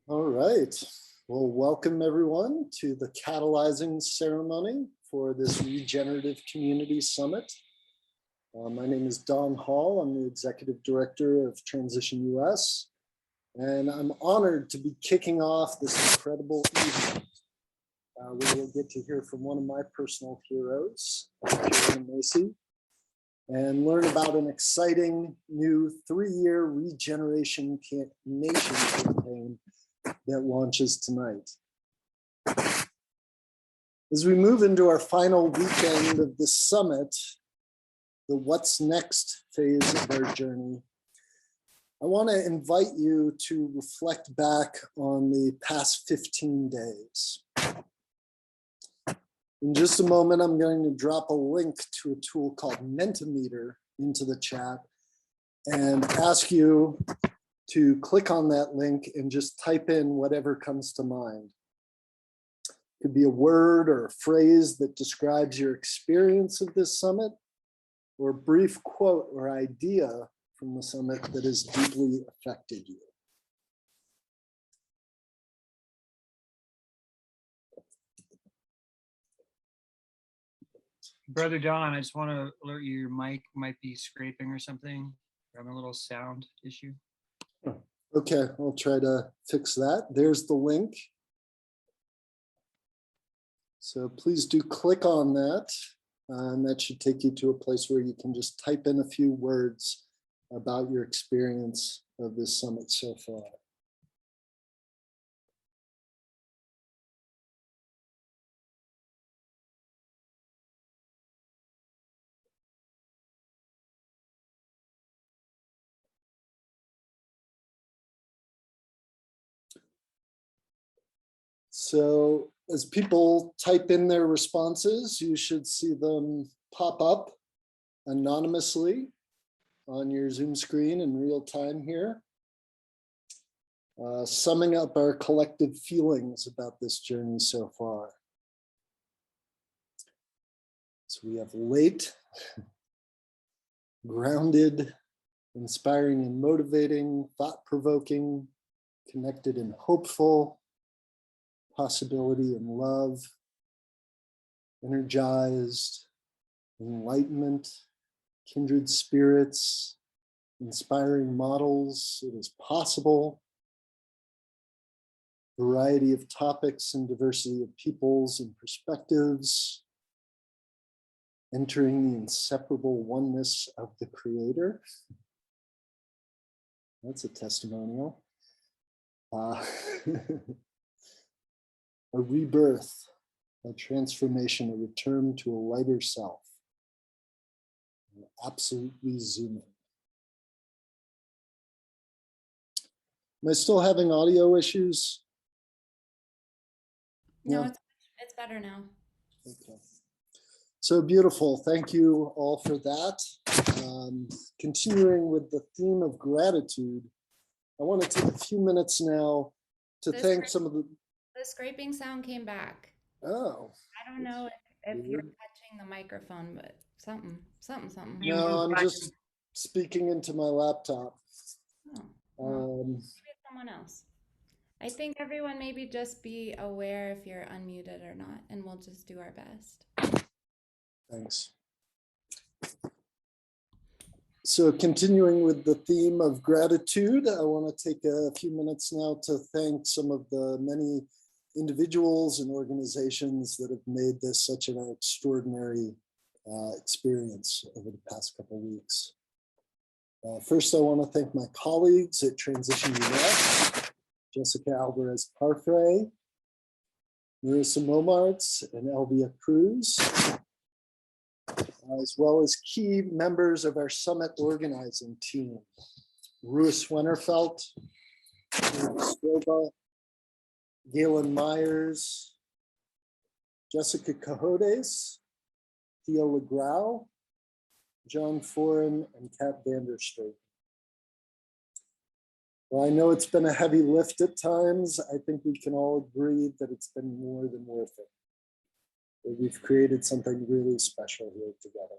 All right. Well, welcome everyone to the Catalyzing ceremony for this Regenerative Community Summit. My name is Don Hall. I'm the Executive Director of Transition US, and I'm honored to be kicking off this incredible evening. We will get to hear from one of my personal heroes, Joanna Macy, and learn about an exciting new 3-year ReGeneration Nation campaign that launches tonight. As we move into our final weekend of this summit, the what's next phase of our journey, I want to invite you to reflect back on the past 15 days. In just a moment, I'm going to drop a link to a tool called Mentimeter into the chat and ask you to click on that link and just type in whatever comes to mind. It could be a word or a phrase that describes your experience of this summit, or a brief quote or idea from the summit that has deeply affected you. Brother Don, I just want to alert you, your mic might be scraping or something. We're having a little sound issue. Okay, I'll try to fix that. There's the link. So please do click on that. And that should take you to a place where you can just type in a few words about your experience of this summit so far. So as people type in their responses, you should see them pop up anonymously on your Zoom screen in real time here, summing up our collective feelings about this journey so far. So we have late, grounded, inspiring and motivating, thought-provoking, connected and hopeful, possibility and love, energized, enlightenment, kindred spirits, inspiring models, it is possible, variety of topics and diversity of peoples and perspectives, entering the inseparable oneness of the Creator. That's a testimonial. A rebirth, a transformation, a return to a lighter self. Absolutely zooming. Am I still having audio issues? No, it's better now. Okay. So beautiful. Thank you all for that. Continuing with the theme of gratitude, I want to take a few minutes now to thank some of the... The scraping sound came back. Oh. I don't know if you're touching the microphone, but something. No, I'm just speaking into my laptop. Oh, well, maybe it's someone else. I think everyone maybe just be aware if you're unmuted or not, and we'll just do our best. Thanks. So continuing with the theme of gratitude, I want to take a few minutes now to thank some of the many individuals and organizations that have made this such an extraordinary experience over the past couple of weeks. First, I want to thank my colleagues at Transition US, Jessica Alvarez-Parfrey, Marissa Momartz, and Elvia Cruz, as well as key members of our summit organizing team, Ruis Wennerfeld, Stroba, Galen Myers, Jessica Cajotes, Thea LeGrau, John Foran, and Kat Vanderstreet. Well, I know it's been a heavy lift at times. I think we can all agree that it's been more than worth it. That we've created something really special here together.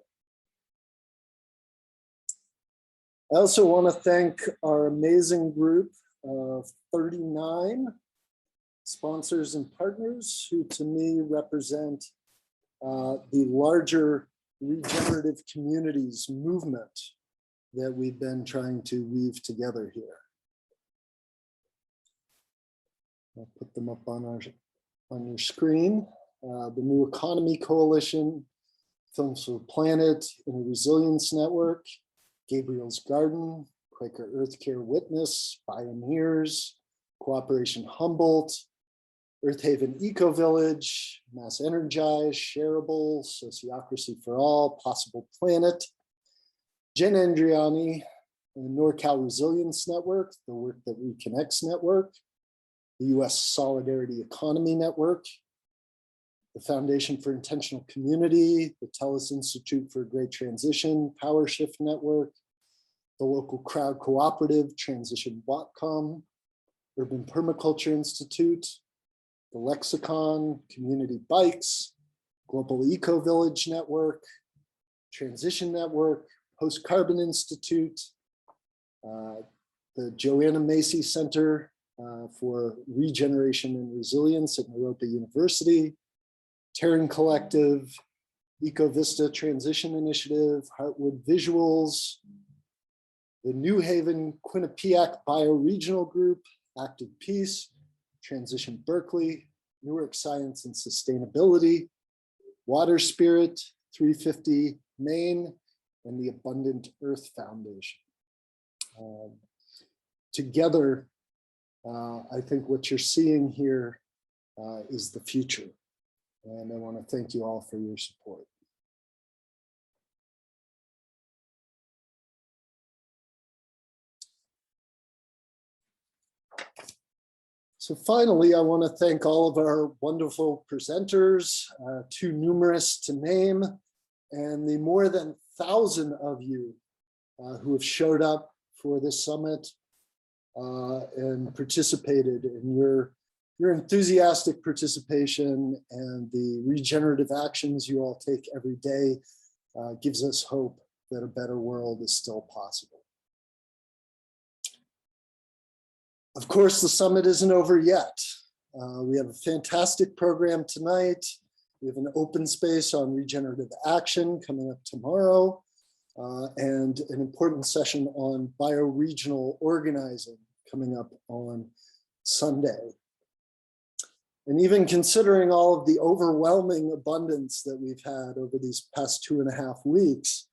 I also want to thank our amazing group 39 sponsors and partners who to me represent the larger regenerative communities movement that we've been trying to weave together here. I'll put them up on your screen. The New Economy Coalition, Films for the Planet, Inner Resilience Network, Gabriel's Garden, Quaker Earth Care Witness, Pioneers, Cooperation Humboldt, Earth Haven Eco Village, Mass Energize, Shareable, Sociocracy for All, Possible Planet, Jen Andriani, and NorCal Resilience Network, the Work That Reconnects Network, the US Solidarity Economy Network, the Foundation for Intentional Community, the TELUS Institute for Great Transition, Power Shift Network, the local crowd cooperative, Transition Watcom, Urban Permaculture Institute, the Lexicon, Community Bikes, Global Eco Village Network, Transition Network, Post Carbon Institute, the Joanna Macy Center for Regeneration and Resilience at Naropa University, Terran Collective, Eco Vista Transition Initiative, Heartwood Visuals, the New Haven Quinnipiac Bioregional Group, Active Peace, Transition Berkeley, Newark Science and Sustainability, Water Spirit, 350 Maine, and the Abundant Earth Foundation. Together, I think what you're seeing here is the future. And I want to thank you all for your support. So finally, I want to thank all of our wonderful presenters, too numerous to name, and the more than 1,000 of you who have showed up for this summit and participated in your enthusiastic participation and the regenerative actions you all take every day gives us hope that a better world is still possible. Of course, the summit isn't over yet. We have a fantastic program tonight. We have an open space on regenerative action coming up tomorrow, and an important session on bioregional organizing coming up on Sunday. And even considering all of the overwhelming abundance that we've had over these past 2.5 weeks,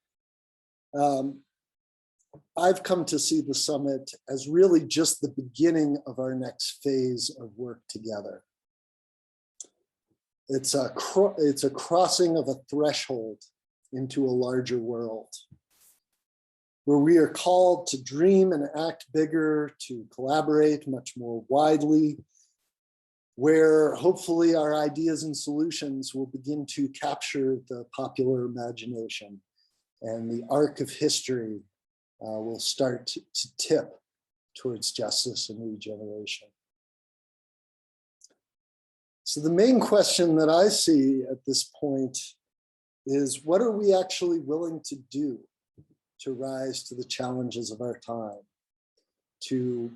I've come to see the summit as really just the beginning of our next phase of work together. It's a crossing of a threshold into a larger world, where we are called to dream and act bigger, to collaborate much more widely, where hopefully our ideas and solutions will begin to capture the popular imagination, and the arc of history will start to tip towards justice and regeneration. So the main question that I see at this point is, what are we actually willing to do to rise to the challenges of our time, to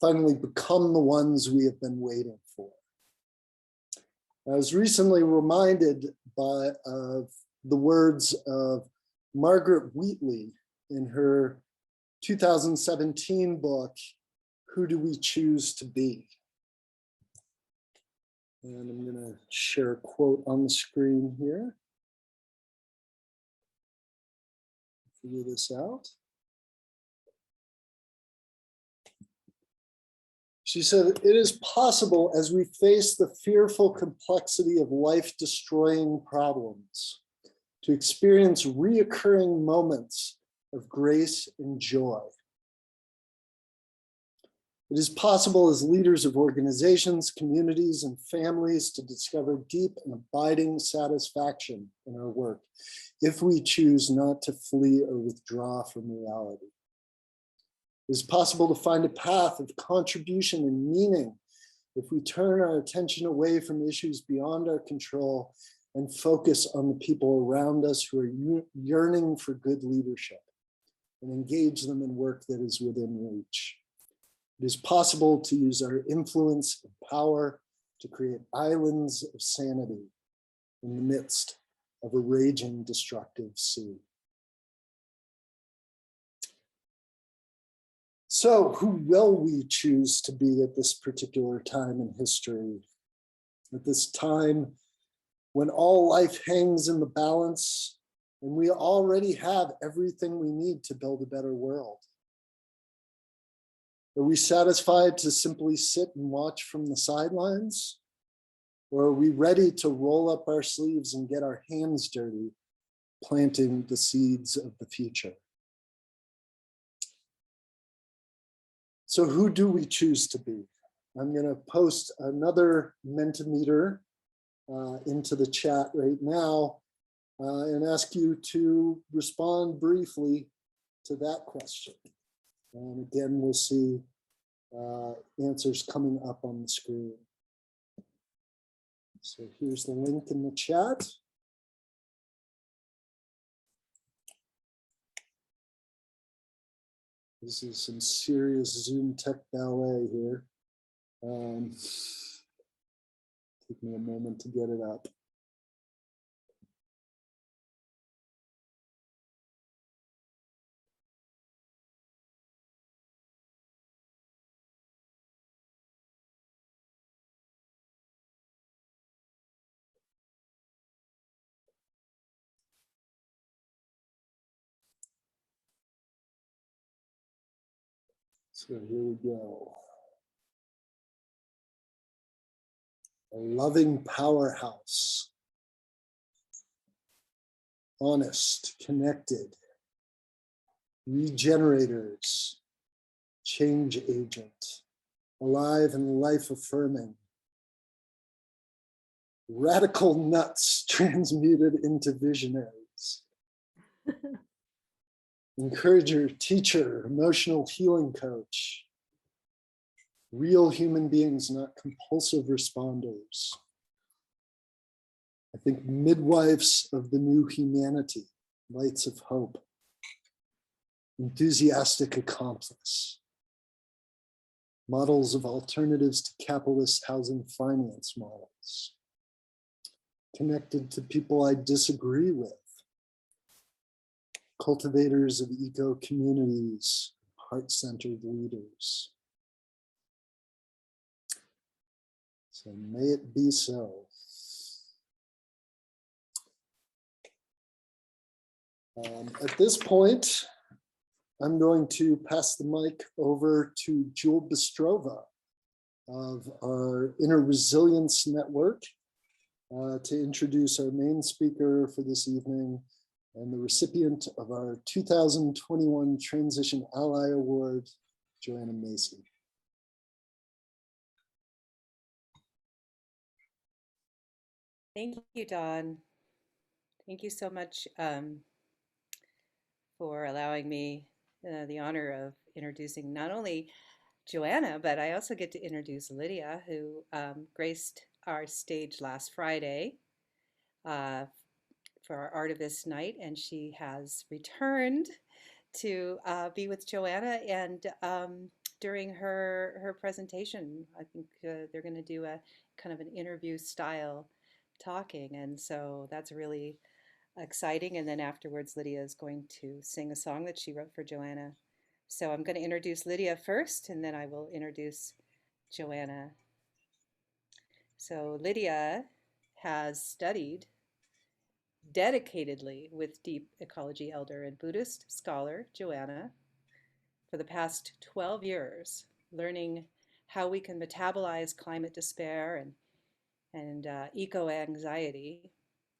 finally become the ones we have been waiting for? I was recently reminded of the words of Margaret Wheatley in her 2017 book, Who Do We Choose to Be? And I'm going to share a quote on the screen here. Figure this out. She said, "It is possible as we face the fearful complexity of life-destroying problems to experience reoccurring moments of grace and joy. It is possible as leaders of organizations, communities, and families to discover deep and abiding satisfaction in our work if we choose not to flee or withdraw from reality. It is possible to find a path of contribution and meaning if we turn our attention away from issues beyond our control and focus on the people around us who are yearning for good leadership, and engage them in work that is within reach. It is possible to use our influence and power to create islands of sanity in the midst of a raging, destructive sea. So who will we choose to be at this particular time in history? At this time when all life hangs in the balance and we already have everything we need to build a better world? Are we satisfied to simply sit and watch from the sidelines? Or are we ready to roll up our sleeves and get our hands dirty, planting the seeds of the future? So who do we choose to be? I'm going to post another Mentimeter into the chat right now and ask you to respond briefly to that question. And again, we'll see answers coming up on the screen. So here's the link in the chat. This is some serious Zoom tech ballet here. Take me a moment to get it up. So here we go. A loving powerhouse. Honest, connected. Regenerators. Change agent. Alive and life affirming. Radical nuts transmuted into visionaries. Encourager, teacher, emotional healing coach. Real human beings, not compulsive responders. I think midwives of the new humanity, lights of hope. Enthusiastic accomplice. Models of alternatives to capitalist housing finance models. Connected to people I disagree with. Cultivators of eco communities, heart-centered leaders. So may it be so. At this point, I'm going to pass the mic over to Jewel Bistrova of our Inner Resilience Network to introduce our main speaker for this evening and the recipient of our 2021 Transition Ally Award, Joanna Macy. Thank you, Don. Thank you so much for allowing me the honor of introducing not only Joanna, but I also get to introduce Lydia, who graced our stage last Friday for our Artivist Night, and she has returned to be with Joanna. And during her presentation, I think they're going to do a kind of an interview style talking, and so that's really exciting. And then afterwards, Lydia is going to sing a song that she wrote for Joanna. So I'm going to introduce Lydia first, and then I will introduce Joanna. So Lydia has studied dedicatedly with deep ecology elder and Buddhist scholar Joanna for the past 12 years, learning how we can metabolize climate despair and eco-anxiety.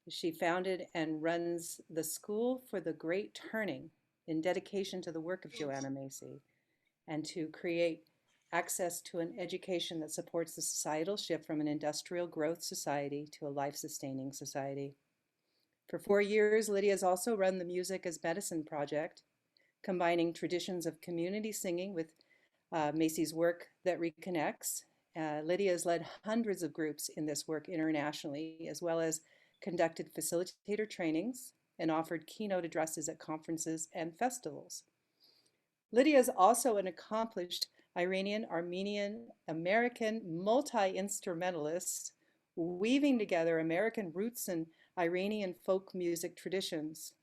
She founded and runs the School for the Great Turning in dedication to the work of Joanna Macy and to create access to an education that supports the societal shift from an industrial growth society to a life-sustaining society. For 4 years, Lydia has also run the Music as Medicine project, combining traditions of community singing with Macy's work that reconnects. Lydia has led hundreds of groups in this work internationally, as well as conducted facilitator trainings and offered keynote addresses at conferences and festivals. Lydia is also an accomplished Iranian, Armenian, American multi-instrumentalist, weaving together American roots and Iranian folk music traditions.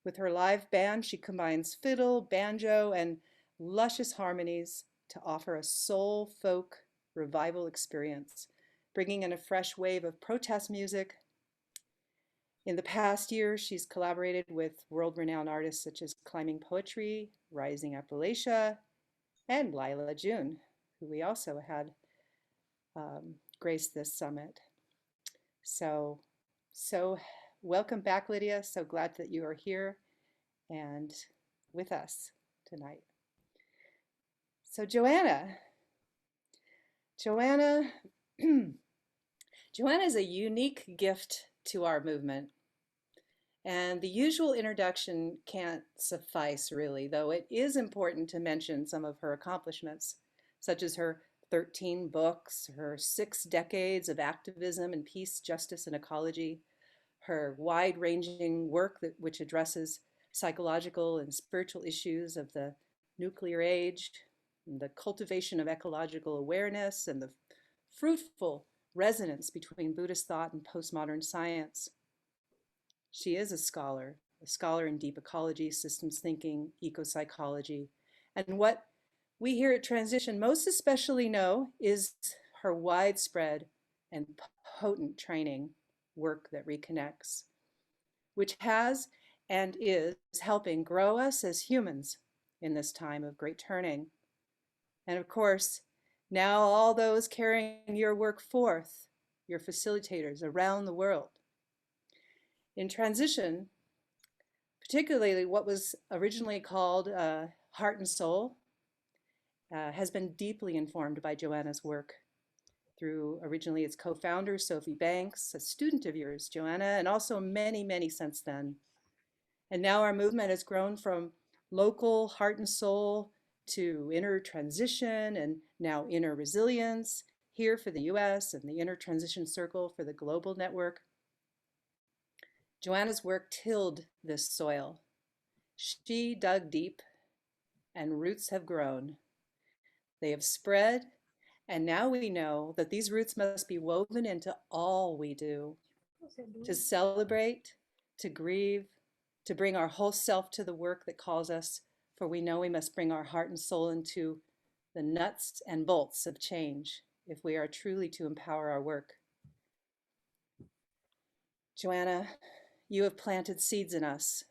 With her live band, she combines fiddle, banjo, and luscious harmonies to offer a soul folk revival experience, bringing in a fresh wave of protest music. In the past year, she's collaborated with world-renowned artists such as Climbing Poetry, Rising Appalachia, and Lila June, who we also had grace this summit. So welcome back, Lydia. So glad that you are here and with us tonight. So Joanna is a unique gift to our movement. And the usual introduction can't suffice, really, though it is important to mention some of her accomplishments, such as her 13 books, her 6 decades of activism in peace, justice, and ecology, her wide-ranging work which addresses psychological and spiritual issues of the nuclear age, and the cultivation of ecological awareness, and the fruitful resonance between Buddhist thought and postmodern science. She is a scholar in deep ecology, systems thinking, eco-psychology. And what we here at Transition most especially know is her widespread and potent training work that reconnects, which has and is helping grow us as humans in this time of great turning. And of course, now all those carrying your work forth, your facilitators around the world. In Transition, particularly what was originally called Heart and Soul, has been deeply informed by Joanna's work through originally its co-founder, Sophie Banks, a student of yours, Joanna, and also many, many since then. And now our movement has grown from local heart and soul to inner transition and now inner resilience here for the US and the Inner Transition Circle for the global network. Joanna's work tilled this soil. She dug deep and roots have grown. They have spread, and now we know that these roots must be woven into all we do, to celebrate, to grieve, to bring our whole self to the work that calls us, for we know we must bring our heart and soul into the nuts and bolts of change if we are truly to empower our work. Joanna, you have planted seeds in us,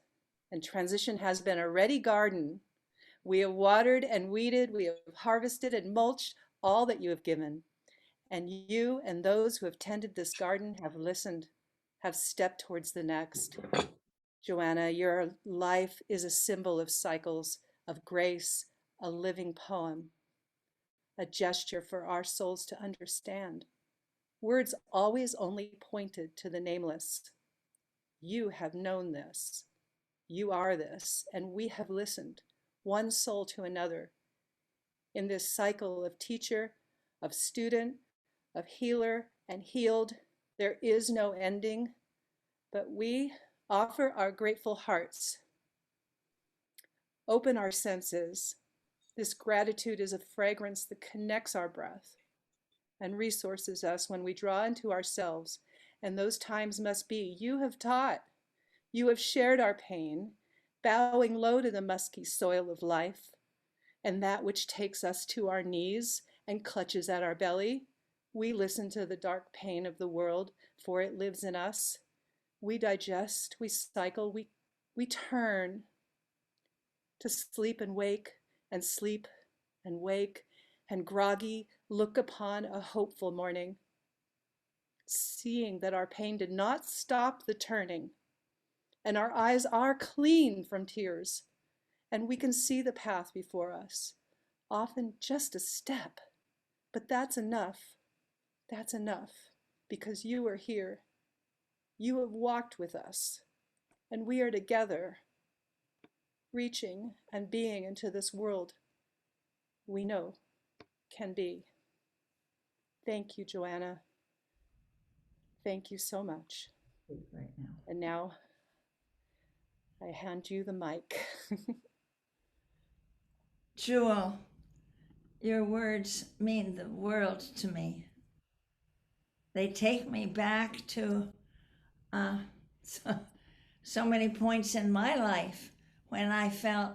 and Transition has been a ready garden. We have watered and weeded, we have harvested and mulched all that you have given. And you and those who have tended this garden have listened, have stepped towards the next. Joanna, your life is a symbol of cycles, of grace, a living poem, a gesture for our souls to understand. Words always only pointed to the nameless. You have known this. You are this, and we have listened, one soul to another, in this cycle of teacher, of student, of healer and healed. There is no ending, but we offer our grateful hearts. Open our senses. This gratitude is a fragrance that connects our breath and resources us when we draw into ourselves. And those times must be. You have taught. You have shared our pain, bowing low to the musky soil of life, and that which takes us to our knees and clutches at our belly. We listen to the dark pain of the world, for it lives in us. We digest, we cycle, we turn to sleep and wake, and sleep and wake, and groggy look upon a hopeful morning, seeing that our pain did not stop the turning, and our eyes are clean from tears, and we can see the path before us, often just a step, but that's enough. That's enough, because you are here. You have walked with us, and we are together, reaching and being into this world we know can be. Thank you, Joanna. Thank you so much. Right now. And now I hand you the mic. Jewel, Your words mean the world to me. They take me back to uh, so many points in my life when I felt,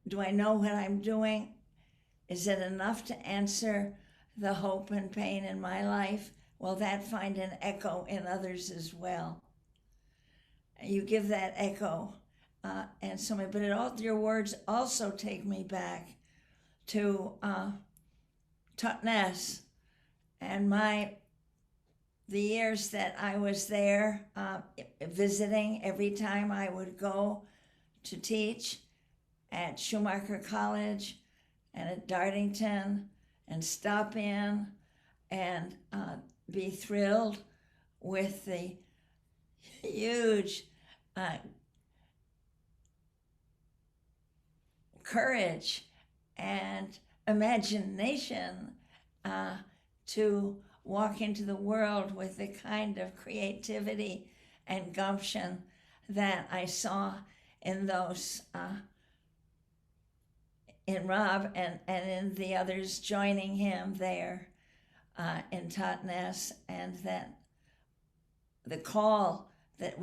do I know what I'm doing? Is it enough to answer the hope and pain in my life? Will that find an echo in others as well? You give that echo, and so many, but your words also take me back to Totnes and the years that I was there visiting. Every time I would go to teach at Schumacher College and at Dartington and stop in and be thrilled with the huge courage and imagination to walk into the world with the kind of creativity and gumption that I saw in those in Rob and in the others joining him there in Totnes, and that the call that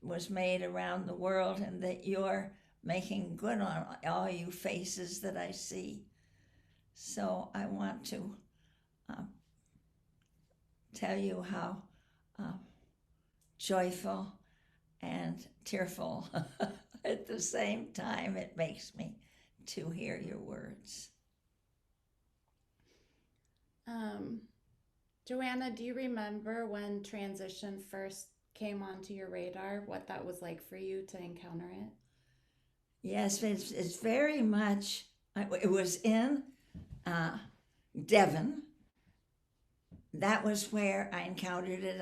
was made around the world, and that you're making good on all you faces that I see. So I want to tell you how joyful and tearful at the same time it makes me to hear your words. Joanna, do you remember when transition first came onto your radar, what that was like for you to encounter it? Yes, it's very much, it was in Devon. That was where I encountered it.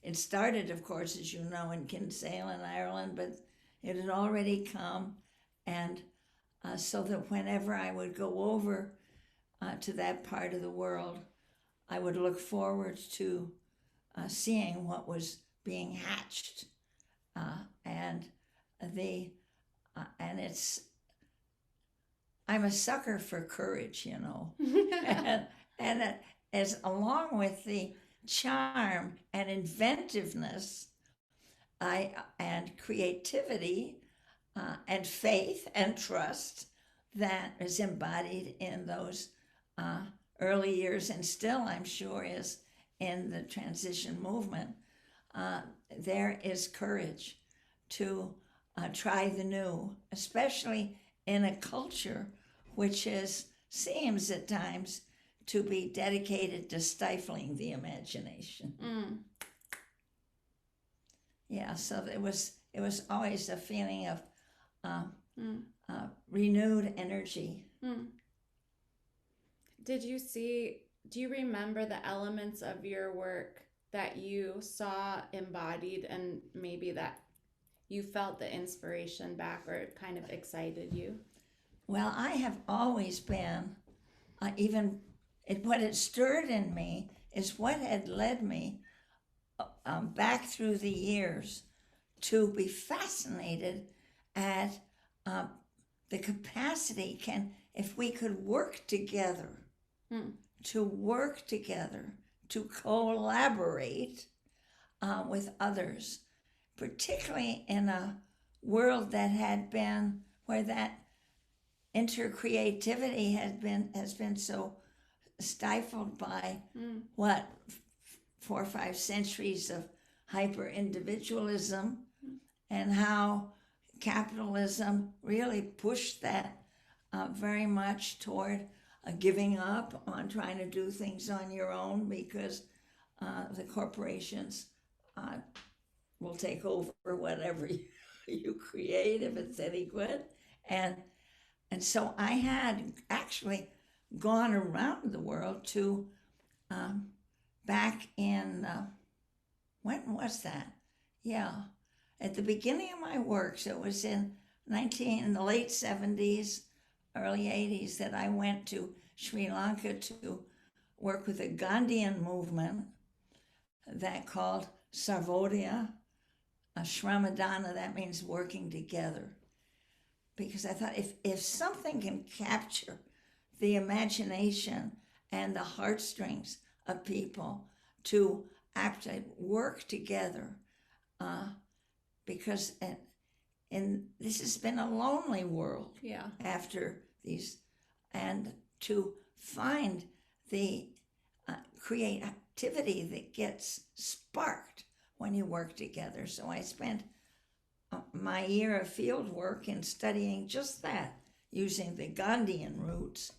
It started, of course, as you know, in Kinsale in Ireland, but it had already come, and so that whenever I would go over to that part of the world, I would look forward to seeing what was being hatched, and I'm a sucker for courage, you know, and as along with the charm and inventiveness, and creativity, and faith and trust that is embodied in those early years, and still I'm sure is in the transition movement. There is courage to try the new, especially in a culture which seems at times to be dedicated to stifling the imagination. Yeah, so it was always a feeling of renewed energy. Do you remember the elements of your work that you saw embodied, and maybe that you felt the inspiration back, or it kind of excited you? Well, I have always been, what it stirred in me is what had led me back through the years to be fascinated at the capacity, if we could work together, to collaborate with others, particularly in a world that had been where that intercreativity has been so stifled by 4 or 5 centuries of hyper individualism, and how capitalism really pushed that very much toward giving up on trying to do things on your own, because the corporations will take over whatever you create if it's any good. And so I had actually gone around the world to back in, when was that? Yeah, at the beginning of my work, so it was in the late 70s, early 80s, that I went to Sri Lanka to work with a Gandhian movement that called Sarvodaya, Shramadana, that means working together. Because I thought if something can capture the imagination and the heartstrings of people to actually work together, because this has been a lonely world Yeah. after these, and to find the creativity that gets sparked when you work together. So I spent my year of field work in studying just that, using the Gandhian roots,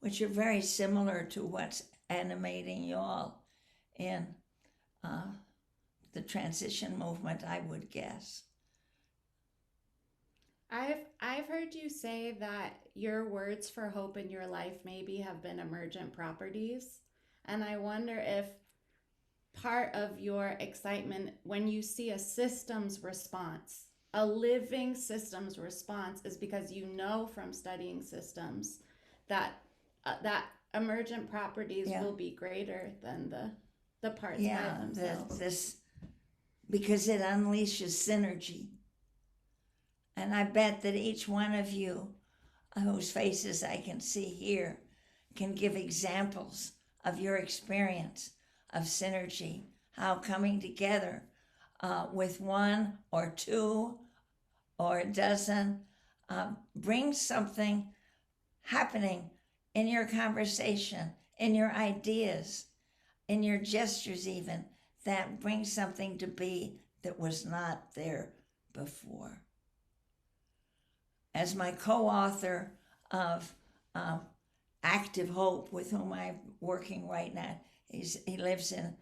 which are very similar to what's animating you all in the transition movement, I would guess. I've heard you say that your words for hope in your life maybe have been emergent properties. And I wonder if part of your excitement when you see a systems response, a living systems response, is because you know from studying systems that that emergent properties will be greater than the parts by themselves. Because it unleashes synergy. And I bet that each one of you, whose faces I can see here, can give examples of your experience of synergy, how coming together with one or two or a dozen brings something happening in your conversation, in your ideas, in your gestures even, that brings something to be that was not there before. As my co-author of Active Hope, with whom I'm working right now, he lives in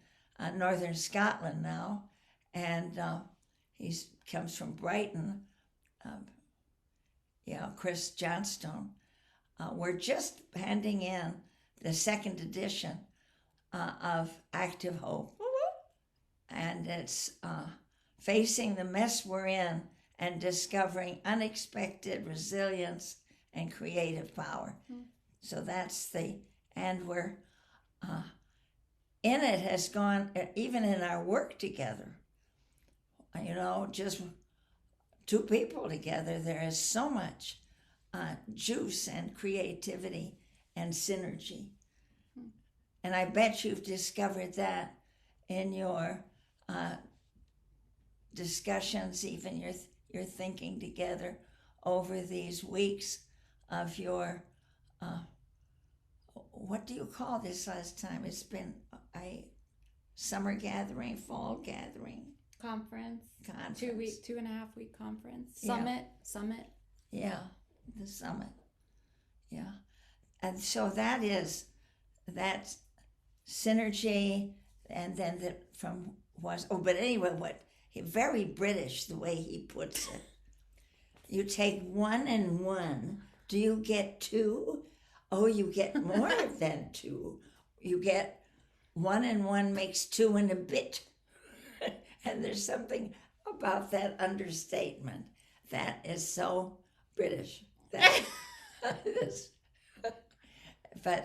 northern Scotland now, and he comes from Brighton. Chris Johnstone. We're just handing in the second edition of Active Hope, and it's facing the mess we're in and discovering unexpected resilience and creative power. So that's and we're in it has gone, even in our work together, just two people together, there is so much juice and creativity and synergy. And I bet you've discovered that in your discussions, even your thinking together over these weeks of your, what do you call this last time? It's been a summer gathering, fall gathering. Conference. 2.5 week conference. Summit. Yeah, the summit. Yeah. And so that synergy, and then but anyway, very British, the way he puts it. You take 1 and 1. Do you get 2? Oh, you get more than 2. You get 1 and 1 makes 2 and a bit. And there's something about that understatement that is so British. But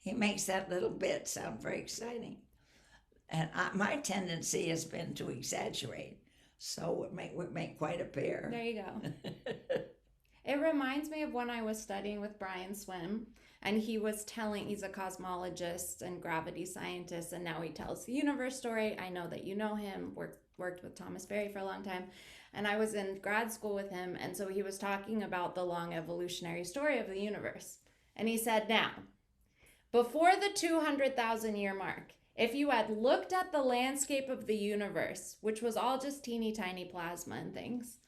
he makes that little bit sound very exciting. And my tendency has been to exaggerate, so we make quite a pair. There you go. It reminds me of when I was studying with Brian Swim, and he's a cosmologist and gravity scientist, and now he tells the universe story. I know that you know him, worked with Thomas Berry for a long time, and I was in grad school with him, and so he was talking about the long evolutionary story of the universe. And he said, now, before the 200,000 year mark, if you had looked at the landscape of the universe, which was all just teeny tiny plasma and things,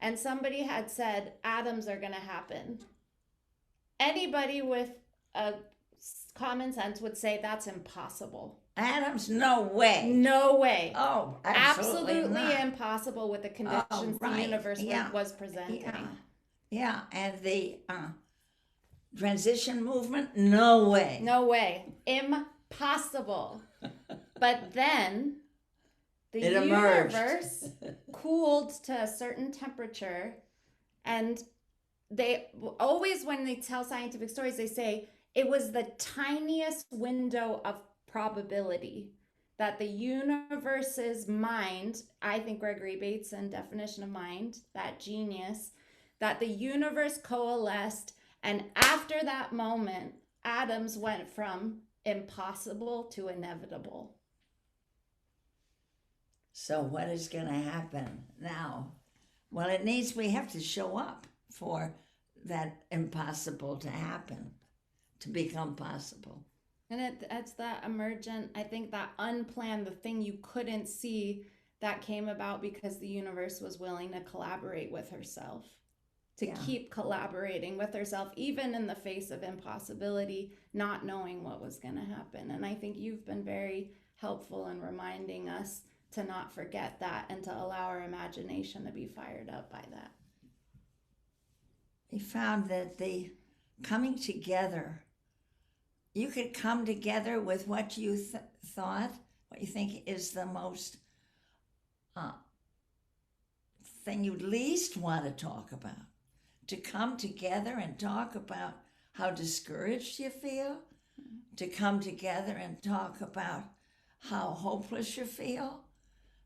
and somebody had said atoms are going to happen, anybody with a common sense would say that's impossible. Atoms? No way. No way. Oh, absolutely not. Impossible with the conditions the universe was presenting. Yeah, and the transition movement? No way. No way. Impossible. But then the universe cooled to a certain temperature, and they always, when they tell scientific stories, they say it was the tiniest window of probability that the universe's mind, I think Gregory Bateson definition of mind, that genius, that the universe coalesced And after that moment, atoms went from impossible to inevitable. So what is going to happen now? Well, we have to show up for that impossible to happen, to become possible. And it's that emergent, I think that unplanned, the thing you couldn't see that came about because the universe was willing to collaborate with herself, to keep collaborating with herself, even in the face of impossibility, not knowing what was going to happen. And I think you've been very helpful in reminding us to not forget that and to allow our imagination to be fired up by that. We found that the coming together, you could come together with what you thought, what you think is the most thing you least want to talk about. To come together and talk about how discouraged you feel, to come together and talk about how hopeless you feel,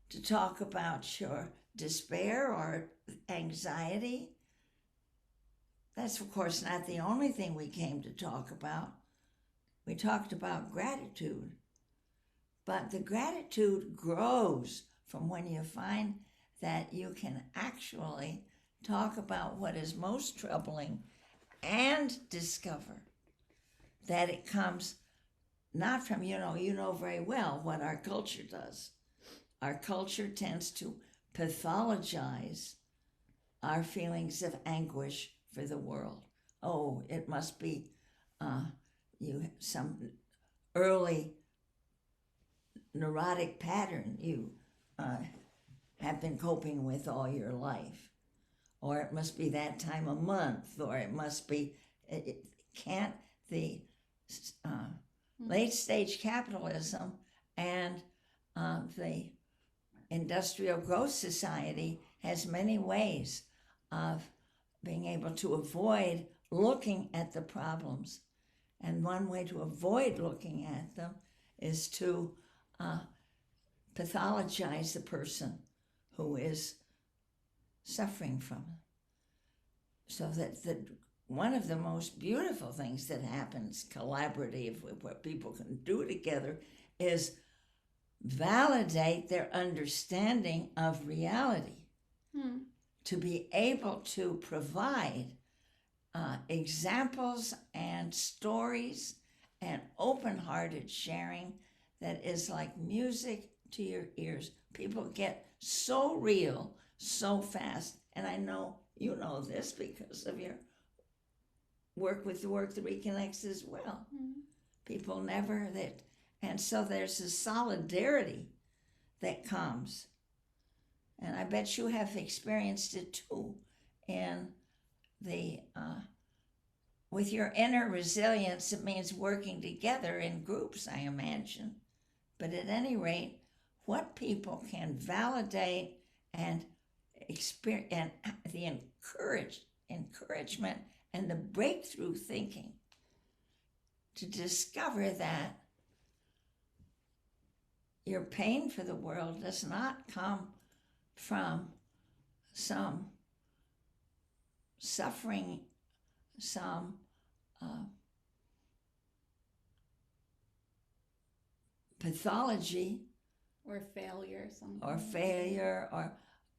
to talk about your despair or anxiety. That's, of course, not the only thing we came to talk about. We talked about gratitude. But the gratitude grows from when you find that you can actually talk about what is most troubling and discover that it comes not from, you know very well what our culture does. Our culture tends to pathologize our feelings of anguish for the world. Oh, it must be some early neurotic pattern you have been coping with all your life. Or it must be that time of month, or it must be, the late stage capitalism and the industrial growth society has many ways of being able to avoid looking at the problems. And one way to avoid looking at them is to pathologize the person who is suffering from it. So that one of the most beautiful things that happens collaborative with what people can do together is validate their understanding of reality. To be able to provide examples and stories and open-hearted sharing that is like music to your ears. People get so real so fast, and I know you know this because of your work with the work that reconnects as well. People never that, and so there's a solidarity that comes, and I bet you have experienced it too in the with your inner resilience. It means working together in groups, I imagine, but at any rate, what people can validate and experience, and the encouragement and the breakthrough thinking to discover that your pain for the world does not come from some suffering, some pathology or failure,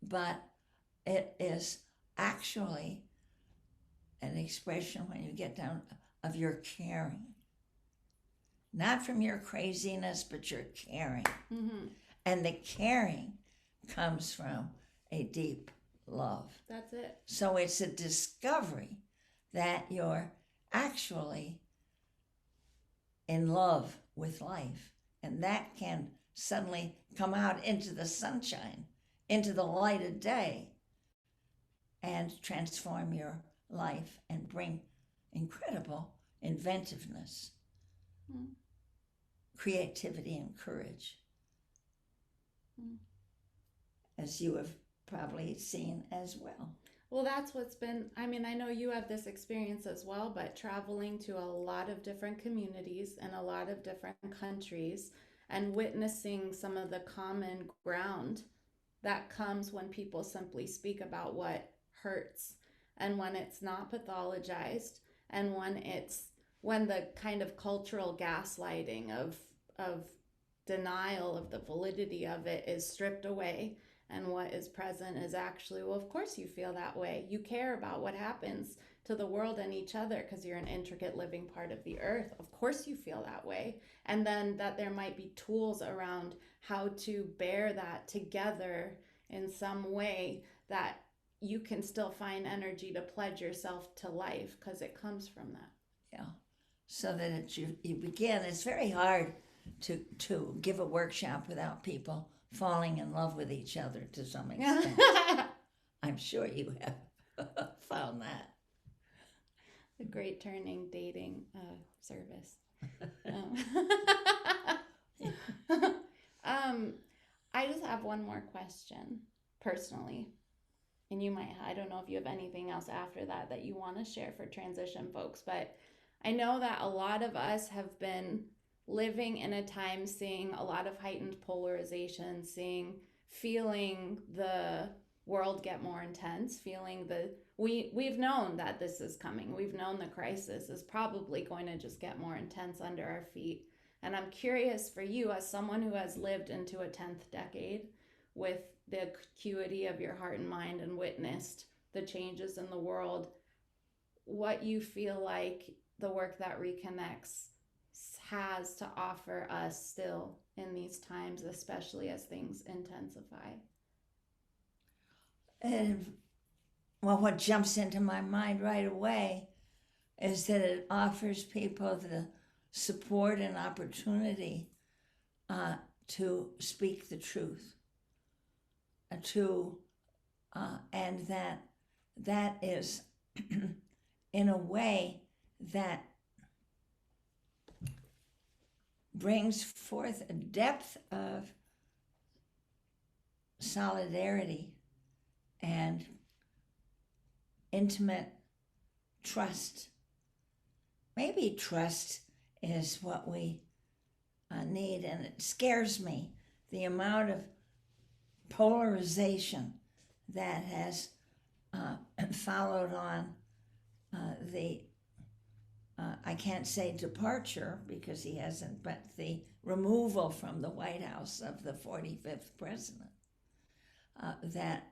but it is actually an expression, when you get down, of your caring. Not from your craziness, but your caring. And the caring comes from a deep love. That's it. So it's a discovery that you're actually in love with life. And that can suddenly come out into the sunshine, into the light of day, and transform your life and bring incredible inventiveness, creativity, and courage, as you have probably seen as well. Well, that's what's been, I mean, I know you have this experience as well, but traveling to a lot of different communities and a lot of different countries and witnessing some of the common ground that comes when people simply speak about what hurts and when it's not pathologized and when the kind of cultural gaslighting of denial of the validity of it is stripped away, and what is present is actually, well, of course you feel that way. You care about what happens to the world and each other because you're an intricate living part of the earth. Of course you feel that way. And then that there might be tools around how to bear that together in some way, that you can still find energy to pledge yourself to life because it comes from that. Yeah. So that you begin. It's very hard to give a workshop without people falling in love with each other to some extent. I'm sure you have found that. A great turning dating service. I just have one more question personally. And you might, I don't know if you have anything else after that you want to share for transition folks, but I know that a lot of us have been living in a time seeing a lot of heightened polarization, feeling the world get more intense, we've known that this is coming. We've known the crisis is probably going to just get more intense under our feet. And I'm curious for you, as someone who has lived into a 10th decade with the acuity of your heart and mind and witnessed the changes in the world, what you feel like the work that reconnects has to offer us still in these times, especially as things intensify. And well, what jumps into my mind right away is that it offers people the support and opportunity to speak the truth, and that is in a way that brings forth a depth of solidarity and intimate trust. Maybe trust is what we need, and it scares me, the amount of polarization that has followed on I can't say departure because he hasn't, but the removal from the White House of the 45th president. That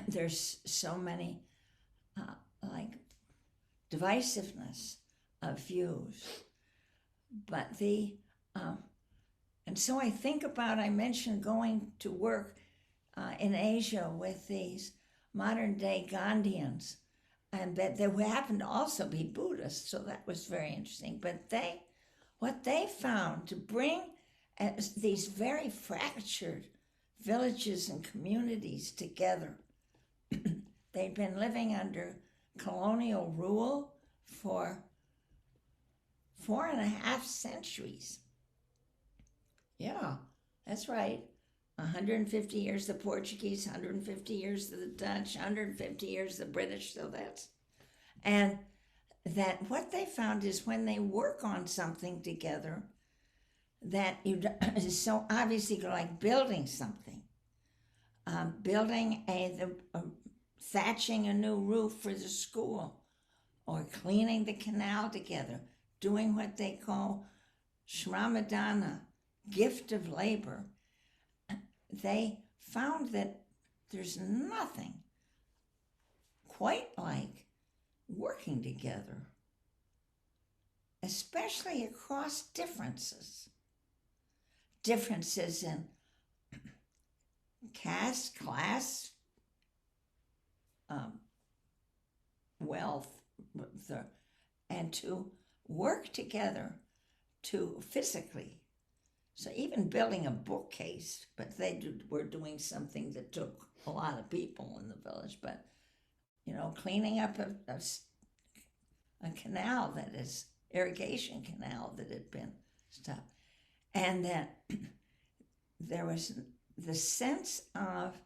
there's so many like divisiveness of views, but and so I think about, I mentioned going to work in Asia with these modern day Gandhians, and that they happened to also be Buddhists, so that was very interesting. But what they found to bring these very fractured villages and communities together, they'd been living under colonial rule for 4.5 centuries. Yeah, that's right. 150 years the Portuguese, 150 years the Dutch, 150 years the British, so and that what they found is when they work on something together, that is so obviously like building something, thatching a new roof for the school, or cleaning the canal together, doing what they call Shramadana, gift of labor. They found that there's nothing quite like working together, especially across differences in caste, class, wealth, and to work together to physically. So even building a bookcase, but were doing something that took a lot of people in the village. But, cleaning up a canal that is irrigation canal that had been stopped. And that there was the sense of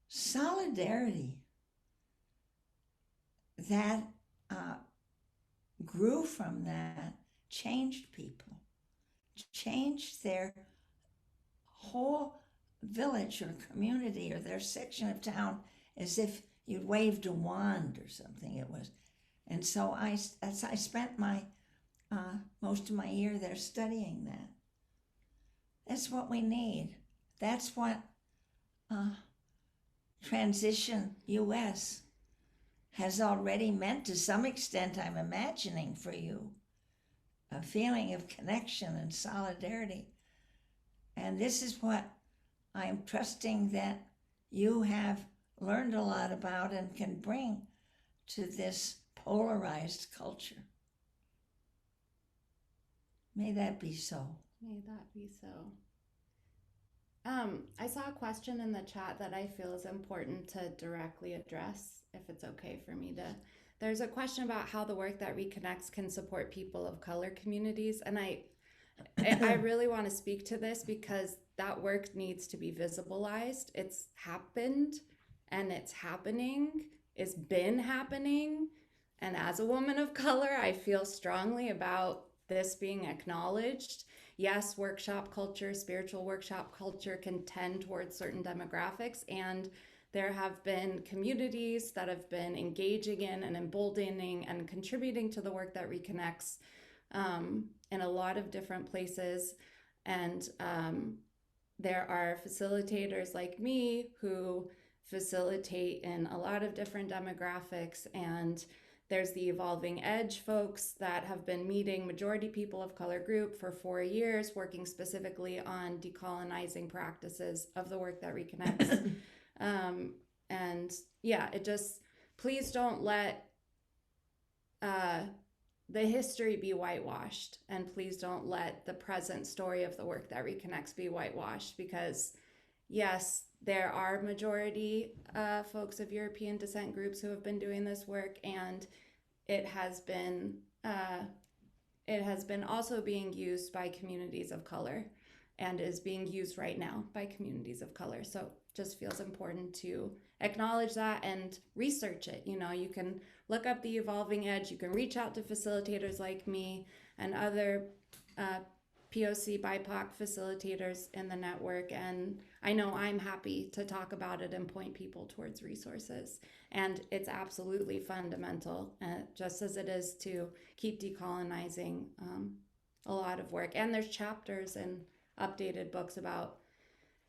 solidarity that grew from that, changed people, changed their whole village or community or their section of town, as if you'd waved a wand or something. It was, and so I spent my most of my year there studying that. That's what we need. That's what Transition US has already meant to some extent, I'm imagining, for you. A feeling of connection and solidarity. And this is what I'm trusting that you have learned a lot about and can bring to this polarized culture. May that be so. May that be so. I saw a question in the chat that I feel is important to directly address, if it's okay for me to. There's a question about how the work that reconnects can support people of color communities, and I really want to speak to this because that work needs to be visibilized. It's happened, and it's happening. It's been happening, and as a woman of color, I feel strongly about this being acknowledged. Yes, workshop culture, spiritual workshop culture can tend towards certain demographics, and there have been communities that have been engaging in and emboldening and contributing to the work that reconnects in a lot of different places. And there are facilitators like me who facilitate in a lot of different demographics, and there's the Evolving Edge folks that have been meeting majority people of color group for 4 years, working specifically on decolonizing practices of the work that reconnects. And yeah, it just, please don't let the history be whitewashed, and please don't let the present story of the work that reconnects be whitewashed, because yes, there are majority folks of European descent groups who have been doing this work, and it has been also being used by communities of color, and is being used right now by communities of color. So just feels important to acknowledge that and research it. You know, you can look up the Evolving Edge, you can reach out to facilitators like me and other POC BIPOC facilitators in the network, and I know I'm happy to talk about it and point people towards resources. And it's absolutely fundamental, just as it is to keep decolonizing a lot of work. And there's chapters and updated books about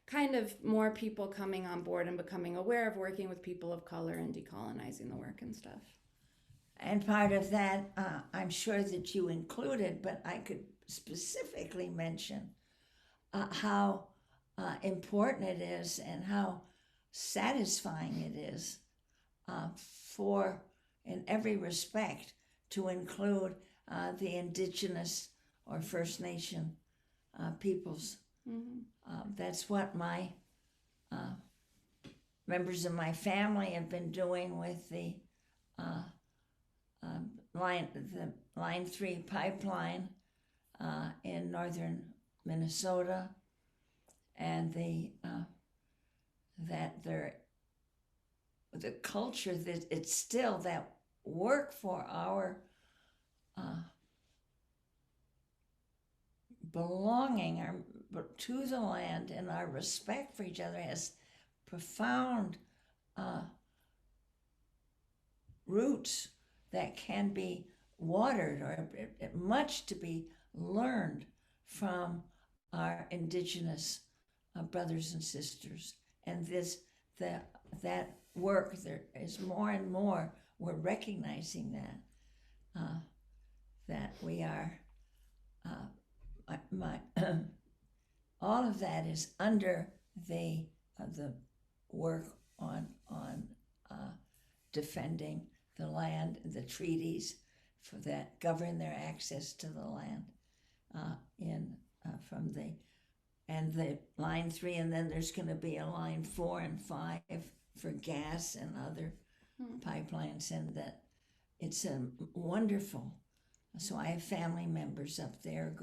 kind of more people coming on board and becoming aware of working with people of color and decolonizing the work and stuff. And part of that, I'm sure that you included, but I could specifically mention how important it is and how satisfying it is for, in every respect, to include the Indigenous or First Nation peoples. Mm-hmm. That's what my members of my family have been doing with the Line 3 pipeline in northern Minnesota, and the culture that it's still that work for our belonging to the land and our respect for each other has profound roots that can be watered, or much to be learned from our Indigenous brothers and sisters. And that work, there is more and more, we're recognizing that we are, all of that is under the work on defending the land, the treaties for that govern their access to the land from the Line 3, and then there's going to be a Line 4 and 5 for gas and other pipelines, and that it's a wonderful. So I have family members up there,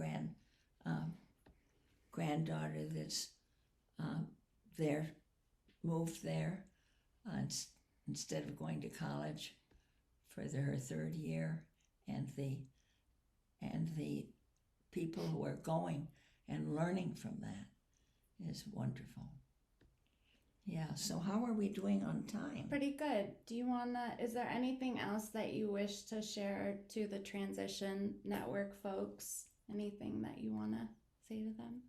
granddaughter that's there, moved there instead of going to college for her third year, and the people who are going and learning from that is wonderful. Yeah, so how are we doing on time? Pretty good. Do you is there anything else that you wish to share to the Transition Network folks? Anything that you want to say to them?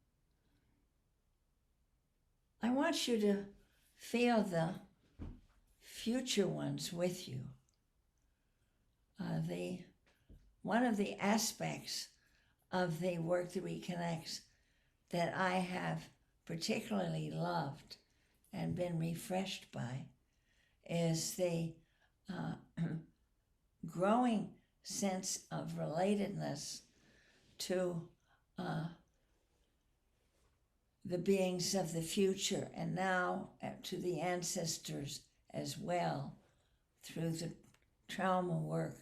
I want you to feel the future ones with you. One of the aspects of the work that reconnects that I have particularly loved and been refreshed by is the growing sense of relatedness to the beings of the future, and now to the ancestors as well, through the trauma work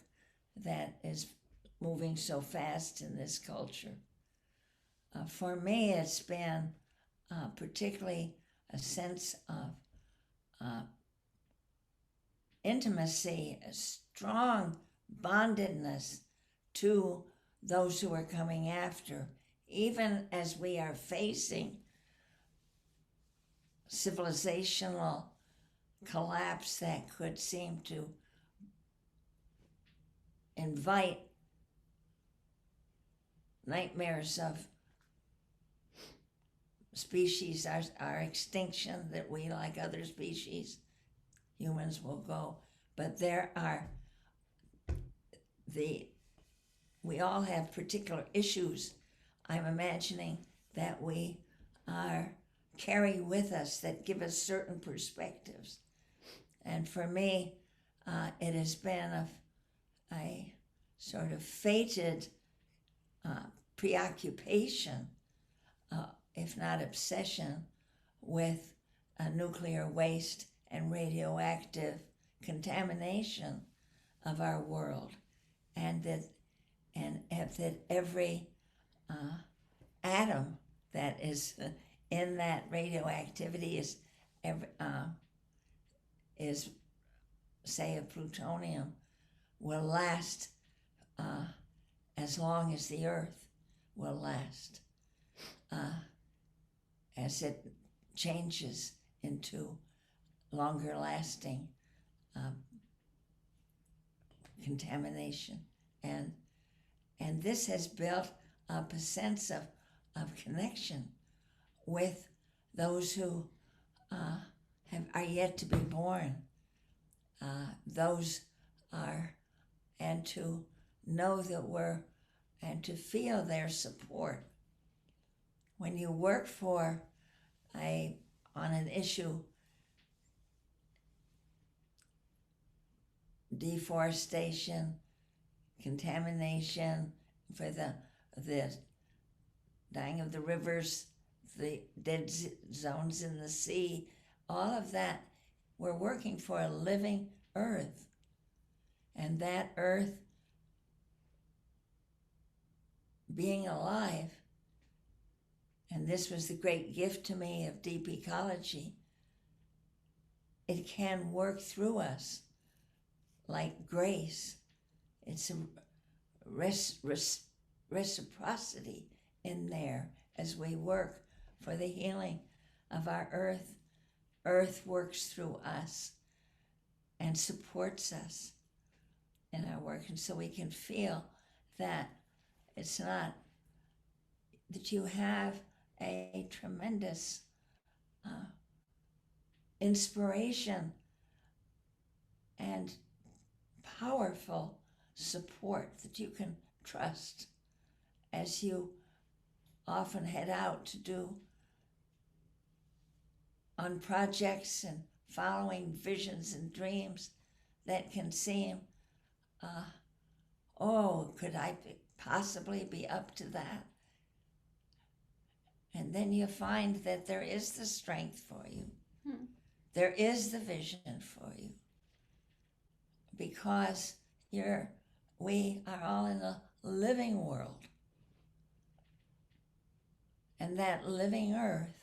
that is moving so fast in this culture. For me, it's been particularly a sense of intimacy, a strong bondedness to those who are coming after, even as we are facing civilizational collapse that could seem to invite nightmares of species, our extinction, that we, like other species, humans, will go. But we all have particular issues, I'm imagining, that we carry with us that give us certain perspectives. And for me, it has been a sort of fated preoccupation, if not obsession, with nuclear waste and radioactive contamination of our world, and that every atom that is in that radioactivity is say of plutonium, will last as long as the earth will last, as it changes into longer lasting contamination. And this has built up a sense of connection with those who are yet to be born. And to know that and to feel their support. When you work on an issue, deforestation, contamination, for the dying of the rivers, the dead zones in the sea, all of that, we're working for a living earth. And that earth being alive, and this was the great gift to me of deep ecology, it can work through us like grace. It's a reciprocity in there as we work for the healing of our earth. Earth works through us and supports us in our work. And so we can feel that it's not, that you have a tremendous inspiration and powerful support that you can trust as you often head out to do on projects and following visions and dreams that can seem, could I possibly be up to that? And then you find that there is the strength for you. There is the vision for you. Because we are all in a living world. And that living earth,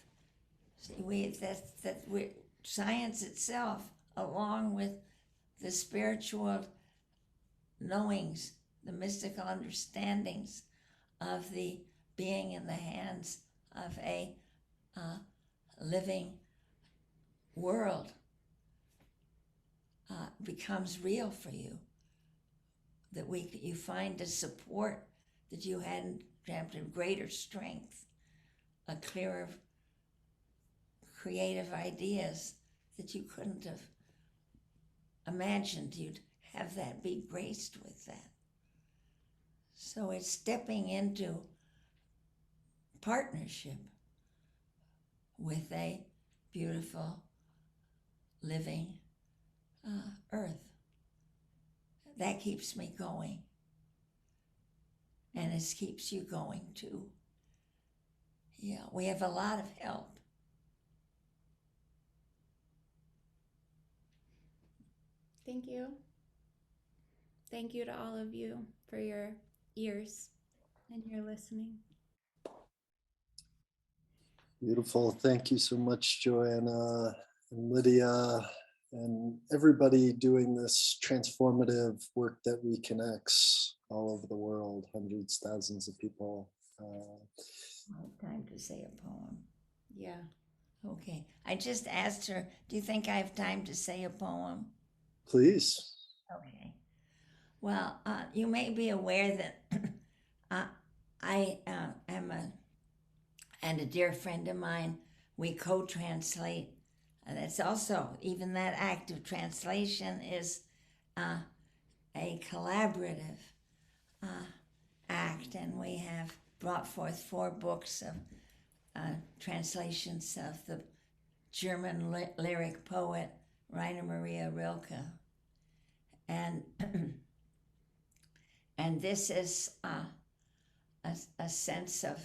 science itself, along with the spiritual knowings, the mystical understandings of the being in the hands of a living world becomes real for you. That you find a support that you hadn't dreamt of, greater strength, a clearer, creative ideas that you couldn't have imagined you'd have that, be graced with that. So it's stepping into partnership with a beautiful living earth. That keeps me going. And it keeps you going too. Yeah, we have a lot of help. Thank you. Thank you to all of you for your ears and your listening. Beautiful. Thank you so much, Joanna and Lydia, and everybody doing this transformative work that reconnects all over the world, hundreds, thousands of people. I have time to say a poem. Yeah. Okay. I just asked her, do you think I have time to say a poem? Please. Okay. Well, you may be aware that I am a dear friend of mine. We co-translate. And it's also, even that act of translation is a collaborative act. And we have brought forth 4 books of translations of the German lyric poet Rainer Maria Rilke. And and this is a sense of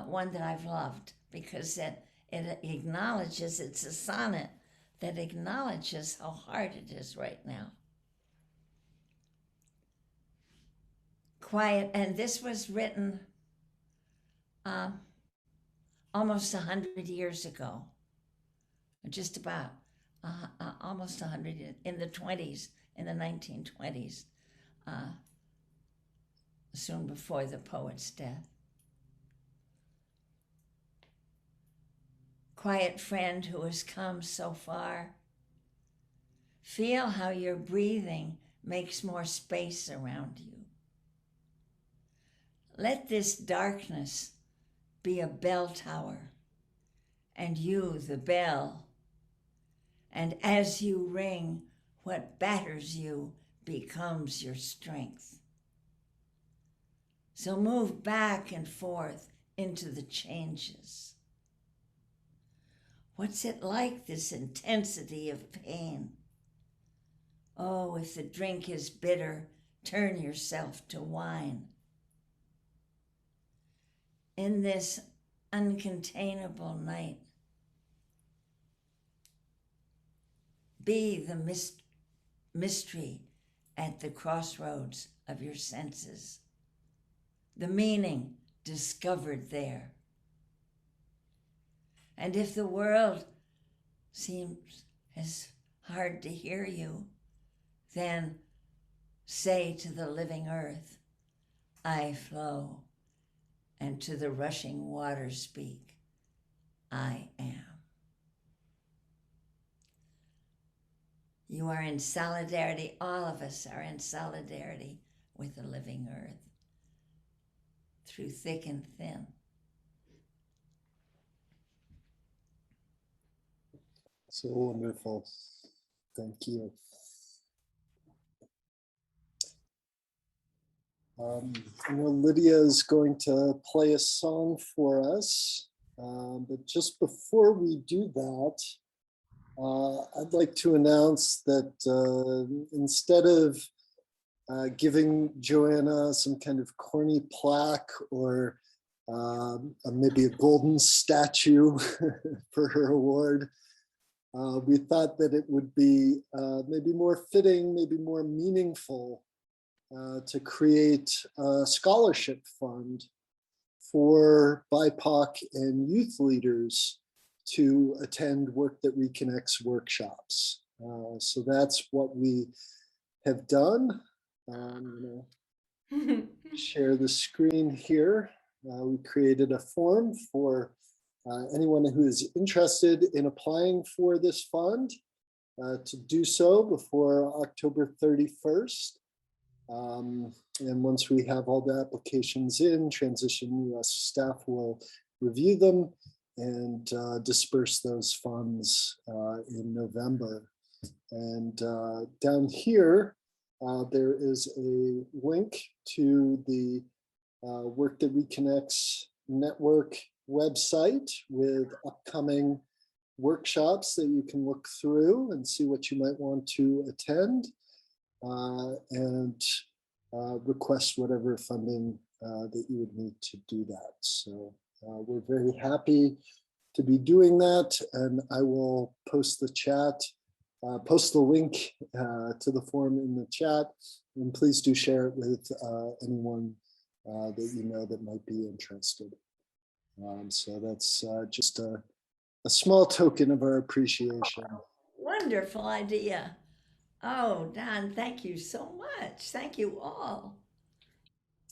one that I've loved, because it acknowledges, it's a sonnet that acknowledges how hard it is right now. Quiet, and this was written almost 100 years ago, just about almost 100, in the 20s, in the 1920s, soon before the poet's death. Quiet friend who has come so far, feel how your breathing makes more space around you. Let this darkness be a bell tower, and you the bell. And as you ring, what batters you becomes your strength. So move back and forth into the changes. What's it like, this intensity of pain? Oh, if the drink is bitter, turn yourself to wine. In this uncontainable night, be the mystery at the crossroads of your senses, the meaning discovered there. And if the world seems as hard to hear you, then say to the living earth, I flow, and to the rushing waters speak, I am. You are in solidarity, all of us are in solidarity with the living earth, through thick and thin. So wonderful. Thank you. I know Lydia is going to play a song for us, but just before we do that, I'd like to announce that instead of giving Joanna some kind of corny plaque or maybe a golden statue for her award, we thought that it would be maybe more fitting, maybe more meaningful to create a scholarship fund for BIPOC and youth leaders to attend Work That Reconnects workshops. So that's what we have done. I'm gonna share the screen here. We created a form for anyone who is interested in applying for this fund to do so before October 31st. And once we have all the applications in, Transition US staff will review them and disperse those funds in November. And down here, there is a link to the Work That Reconnects Network website with upcoming workshops that you can look through and see what you might want to attend, and request whatever funding that you would need to do that. So we're very happy to be doing that, and I will post the chat, post the link to the form in the chat, and please do share it with anyone that you know that might be interested. So that's just a small token of our appreciation. Wonderful idea. Oh, Don, thank you so much. Thank you all.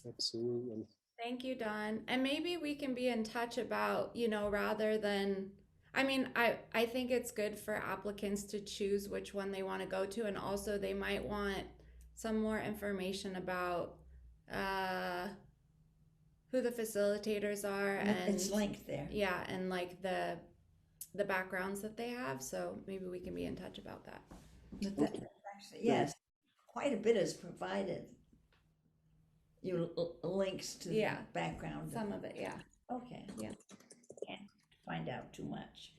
Absolutely. Thank you, Don. And maybe we can be in touch about, rather than, I think it's good for applicants to choose which one they want to go to. And also they might want some more information about who the facilitators are. And it's linked there. Yeah, and like the backgrounds that they have. So maybe we can be in touch about that. Actually, yes, quite a bit is provided. Links to the background. Some of it, yeah. Okay. Yeah. Can't find out too much,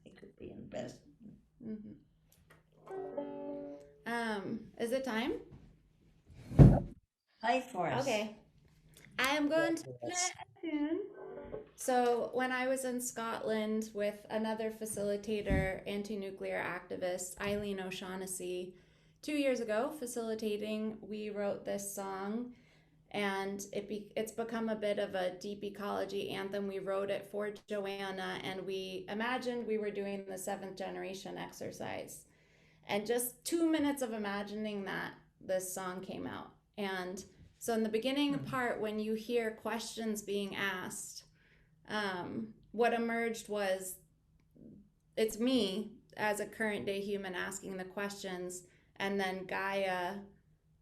it could be in best. Is it time? Play for us. Okay. I am going to play a tune. So when I was in Scotland with another facilitator, anti-nuclear activist, Eileen O'Shaughnessy, 2 years ago, facilitating, we wrote this song, and it's become a bit of a deep ecology anthem. We wrote it for Joanna, and we imagined we were doing the 7th generation exercise. And just 2 minutes of imagining that, this song came out. And so in the beginning part, when you hear questions being asked, what emerged was, it's me as a current day human asking the questions, and then Gaia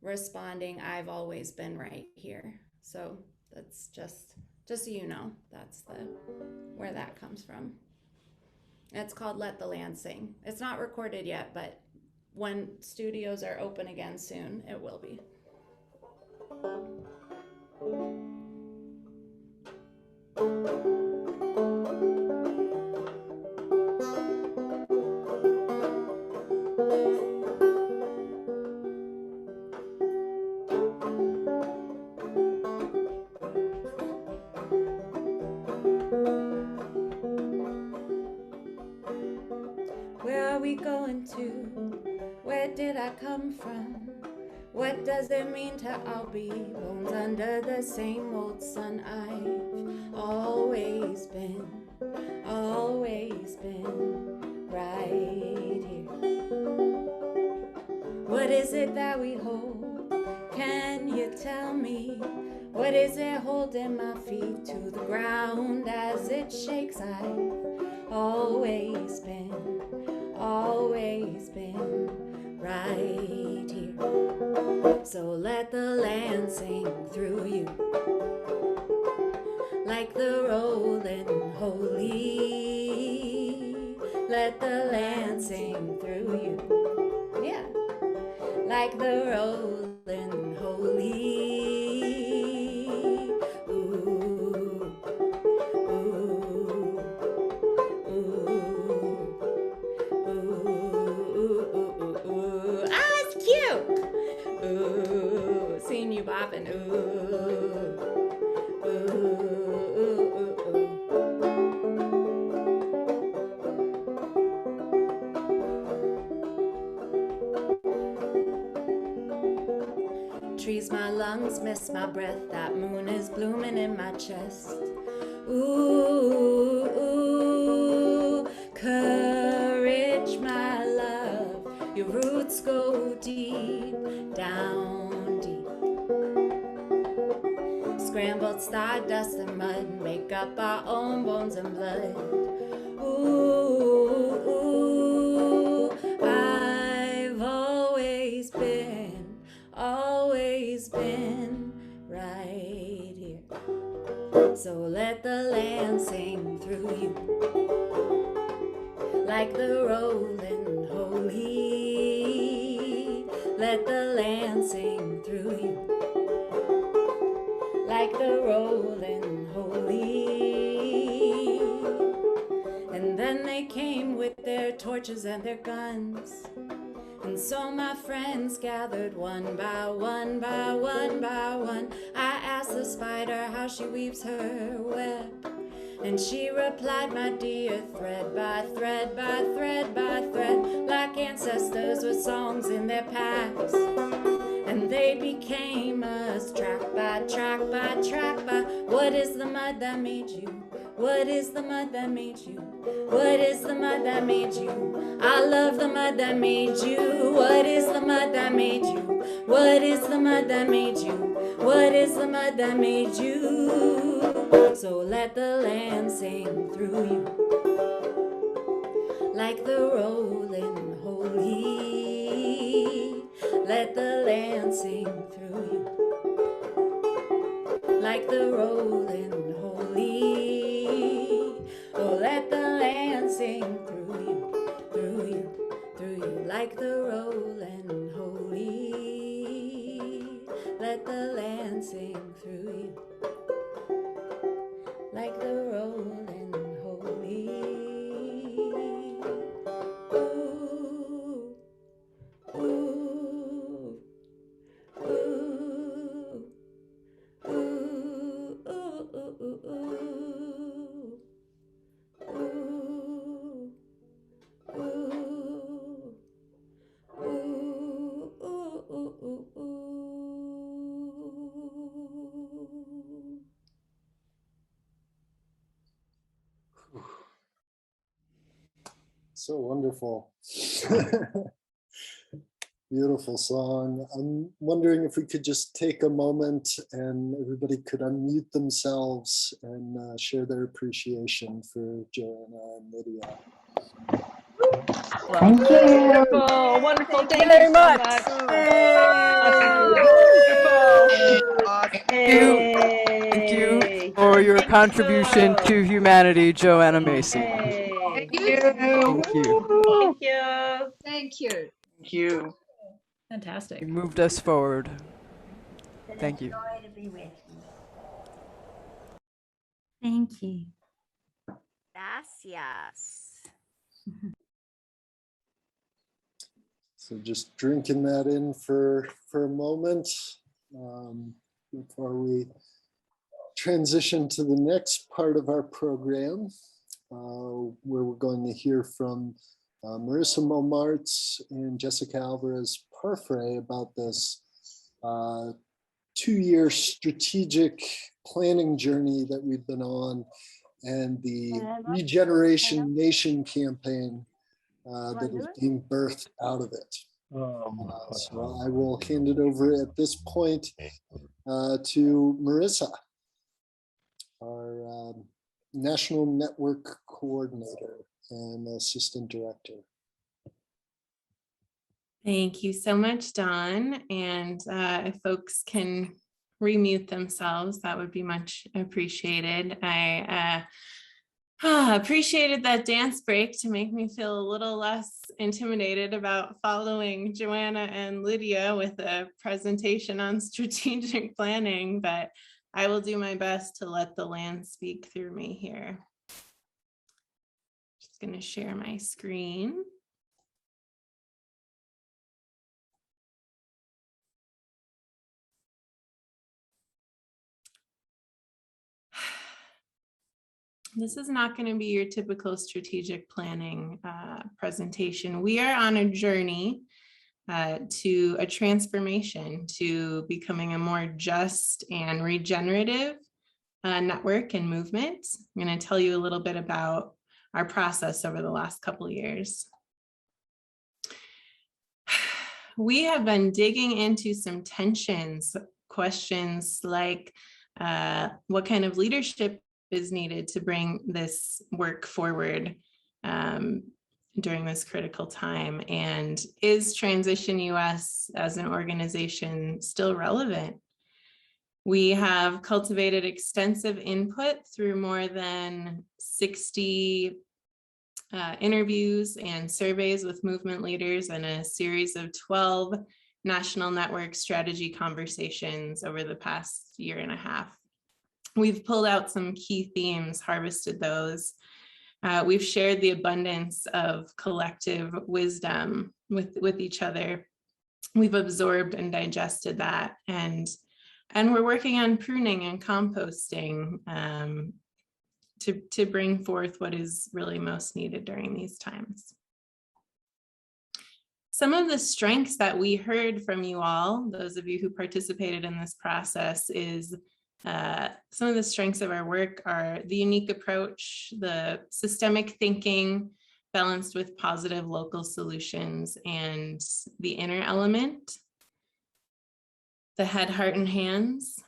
responding, I've always been right here. So that's just so you know, that's where that comes from. It's called Let the Land Sing. It's not recorded yet, but when studios are open again soon, it will be. Where are we going to? Where did I come from? What does it mean to all be bones under the same old sun? I've always been right here. What is it that we hold? Can you tell me? What is it holding my feet to the ground as it shakes? I've always been right here. So let the land sing through you, like the rolling holy. Let the land sing through you, yeah, like the rolling holy. Seen you bopping, Trees, my lungs, miss my breath. That moon is blooming in my chest. Ooh, ooh, courage, my love. Your roots go deep, down deep. scrambled stardust and mud, make up our own bones and blood. Ooh, I've always been right here. So let the land sing through you, like the rolling holy. Let the land sing through you, like the rolling holy. And then they came with their torches and their guns, and so my friends gathered one by one, by one, by one. I asked the spider how she weaves her web, and she replied, my dear, thread by thread, by thread, by thread, like ancestors with songs in their packs. And they became us, track by track by track by. What is the mud that made you? What is the mud that made you? What is the mud that made you? I love the mud that made you. What is the mud that made you? What is the mud that made you? What is the mud that made you? So let the land sing through you, like the rolling holy. Let the land sing through you, like the rolling holy. Oh, let the land sing through you, through you, through you, like the rolling holy. Let the land sing through you, like the rolling holy. Ooh, ooh, ooh, ooh, ooh, ooh, ooh, ooh, ooh, ooh, ooh, ooh. So wonderful. Beautiful song. I'm wondering if we could just take a moment and everybody could unmute themselves and share their appreciation for Joanna and Lydia. Thank you. Wonderful, wonderful. Thank you very much. Thank you for your contribution to humanity, Joanna Macy. Thank you. Thank you. Thank you. Thank you. Thank you. Fantastic. You moved us forward. Thank you. Joy to be with you. Thank you. Gracias. So just drinking that in for a moment before we transition to the next part of our program, where we're going to hear from Marissa Momartz and Jessica Alvarez Parfrey about this 2-year strategic planning journey that we've been on, and the ReGeneration Nation campaign that is being birthed out of it. So I will hand it over at this point to Marissa, our National Network Coordinator and Assistant Director. Thank you so much, Dawn. And if folks can remute themselves, that would be much appreciated. I appreciated that dance break to make me feel a little less intimidated about following Joanna and Lydia with a presentation on strategic planning, but I will do my best to let the land speak through me here. Just going to share my screen. This is not going to be your typical strategic planning presentation. We are on a journey to a transformation to becoming a more just and regenerative network and movement. I'm going to tell you a little bit about our process over the last couple of years. We have been digging into some tensions, questions like, what kind of leadership is needed to bring this work forward during this critical time? And is Transition US as an organization still relevant? We have cultivated extensive input through more than 60 interviews and surveys with movement leaders and a series of 12 national network strategy conversations over the past year and a half. We've pulled out some key themes, harvested those. We've shared the abundance of collective wisdom with each other. We've absorbed and digested that, and we're working on pruning and composting to bring forth what is really most needed during these times. Some of the strengths that we heard from you all, those of you who participated in this process, is some of the strengths of our work are the unique approach, the systemic thinking balanced with positive local solutions, and the inner element, the head, heart, and hands.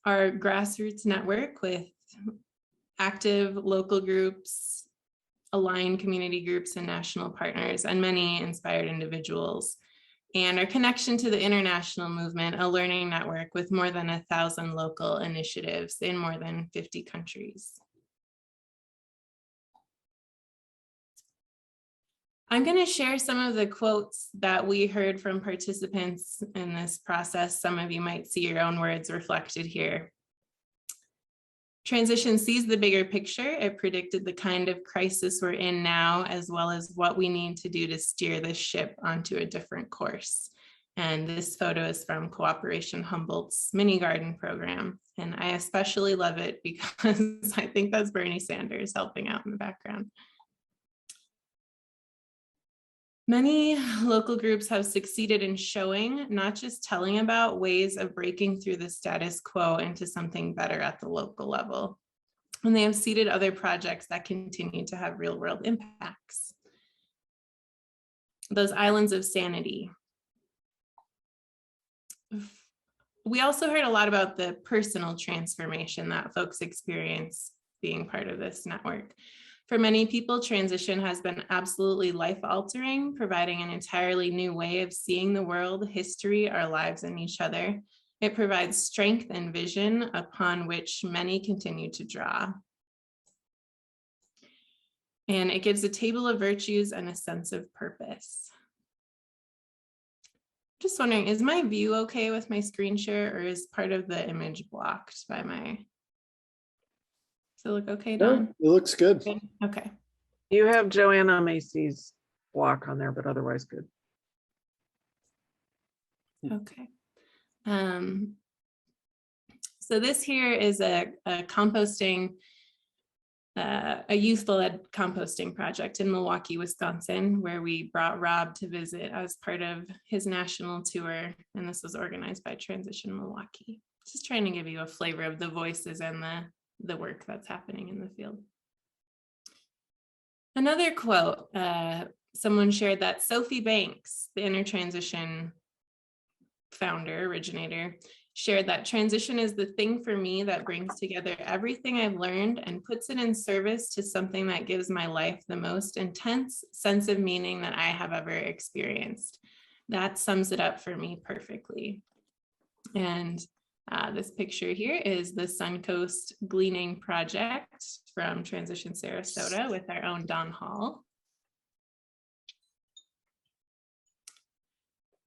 Our grassroots network with active local groups, aligned community groups and national partners, and many inspired individuals. And our connection to the international movement, a learning network with more than 1,000 local initiatives in more than 50 countries. I'm going to share some of the quotes that we heard from participants in this process. Some of you might see your own words reflected here. Transition sees the bigger picture. It predicted the kind of crisis we're in now, as well as what we need to do to steer this ship onto a different course. And this photo is from Cooperation Humboldt's mini garden program. And I especially love it because I think that's Bernie Sanders helping out in the background. Many local groups have succeeded in showing, not just telling about, ways of breaking through the status quo into something better at the local level. And they have seeded other projects that continue to have real world impacts. Those islands of sanity. We also heard a lot about the personal transformation that folks experience being part of this network. For many people, transition has been absolutely life-altering, providing an entirely new way of seeing the world, history, our lives, and each other. It provides strength and vision upon which many continue to draw. And it gives a table of virtues and a sense of purpose. Just wondering, is my view okay with my screen share, or is part of the image blocked by my... Does it look okay, Don? No, it looks good. Okay. You have Joanna Macy's block on there, but otherwise good. Okay. So this here is a composting, a youth-led composting project in Milwaukee, Wisconsin, where we brought Rob to visit as part of his national tour. And this was organized by Transition Milwaukee. Just trying to give you a flavor of the voices and the work that's happening in the field. Another quote, someone shared that Sophie Banks, the Intertransition founder, originator, shared that transition is the thing for me that brings together everything I've learned and puts it in service to something that gives my life the most intense sense of meaning that I have ever experienced. That sums it up for me perfectly. And this picture here is the Suncoast Gleaning Project from Transition Sarasota with our own Don Hall.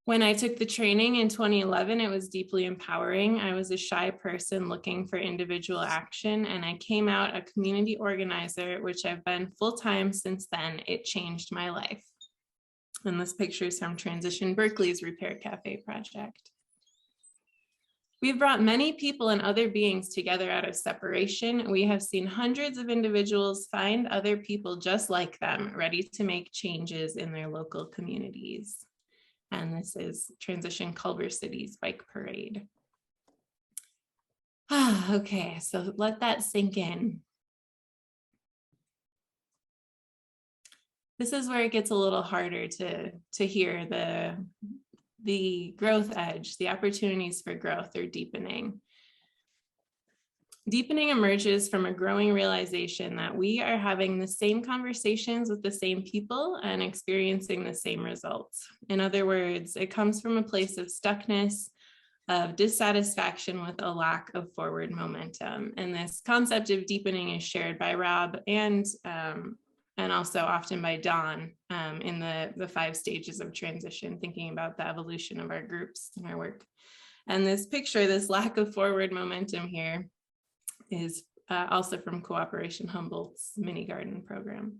When I took the training in 2011, it was deeply empowering. I was a shy person looking for individual action, and I came out a community organizer, which I've been full-time since then. It changed my life. And this picture is from Transition Berkeley's Repair Cafe project. We've brought many people and other beings together out of separation. We have seen hundreds of individuals find other people just like them, ready to make changes in their local communities. And this is Transition Culver City's bike parade. Okay, so let that sink in. This is where it gets a little harder to hear the growth edge, the opportunities for growth are deepening. Deepening emerges from a growing realization that we are having the same conversations with the same people and experiencing the same results. In other words, it comes from a place of stuckness, of dissatisfaction with a lack of forward momentum. And this concept of deepening is shared by Rob and also often by Dawn in the 5 stages of transition, thinking about the evolution of our groups and our work. And this picture, this lack of forward momentum here, is also from Cooperation Humboldt's mini garden program.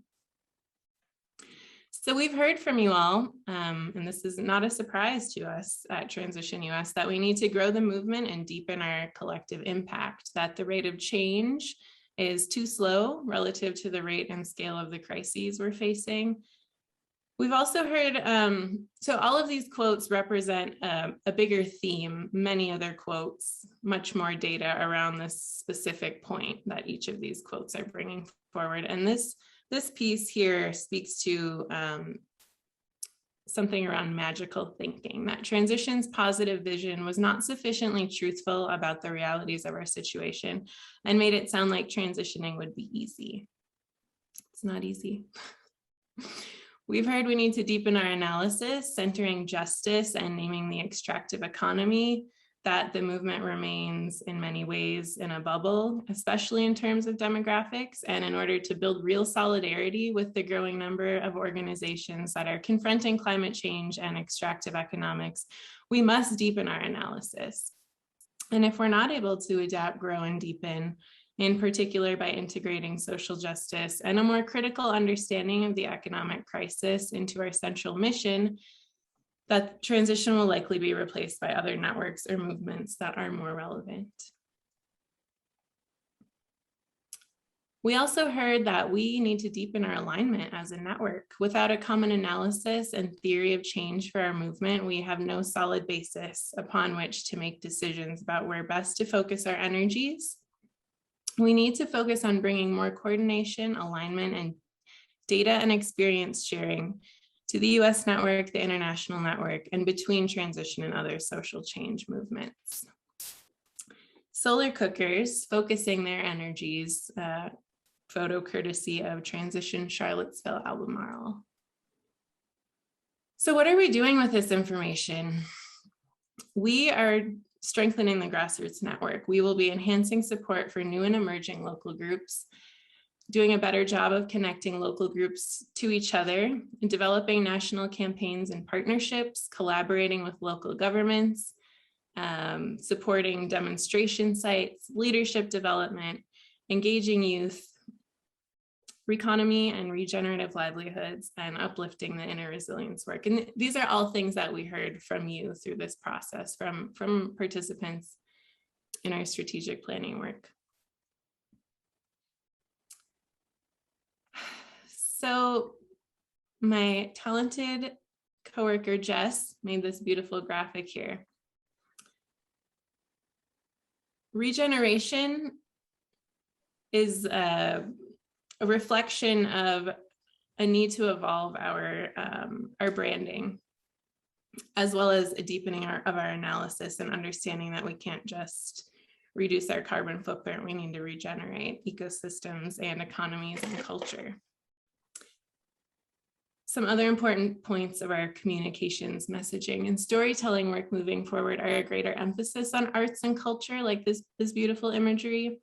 So we've heard from you all, and this is not a surprise to us at Transition US, that we need to grow the movement and deepen our collective impact, that the rate of change is too slow relative to the rate and scale of the crises we're facing. We've also heard, so all of these quotes represent a bigger theme, many other quotes, much more data around this specific point that each of these quotes are bringing forward. And this piece here speaks to something around magical thinking, that transition's positive vision was not sufficiently truthful about the realities of our situation and made it sound like transitioning would be easy. It's not easy. We've heard we need to deepen our analysis, centering justice and naming the extractive economy, that the movement remains in many ways in a bubble, especially in terms of demographics. And in order to build real solidarity with the growing number of organizations that are confronting climate change and extractive economics, we must deepen our analysis. And if we're not able to adapt, grow, and deepen, in particular by integrating social justice and a more critical understanding of the economic crisis into our central mission, that transition will likely be replaced by other networks or movements that are more relevant. We also heard that we need to deepen our alignment as a network. Without a common analysis and theory of change for our movement, we have no solid basis upon which to make decisions about where best to focus our energies. We need to focus on bringing more coordination, alignment, and data and experience sharing to the US network, the international network, and between transition and other social change movements. Solar cookers focusing their energies, photo courtesy of Transition Charlottesville, Albemarle. So what are we doing with this information? We are strengthening the grassroots network. We will be enhancing support for new and emerging local groups, doing a better job of connecting local groups to each other, and developing national campaigns and partnerships, collaborating with local governments, supporting demonstration sites, leadership development, engaging youth, economy and regenerative livelihoods, and uplifting the inner resilience work. And these are all things that we heard from you through this process, from participants in our strategic planning work. So my talented coworker, Jess, made this beautiful graphic here. Regeneration is a reflection of a need to evolve our branding, as well as a deepening of our analysis and understanding that we can't just reduce our carbon footprint. We need to regenerate ecosystems and economies and culture. Some other important points of our communications, messaging, and storytelling work moving forward are a greater emphasis on arts and culture, like this beautiful imagery.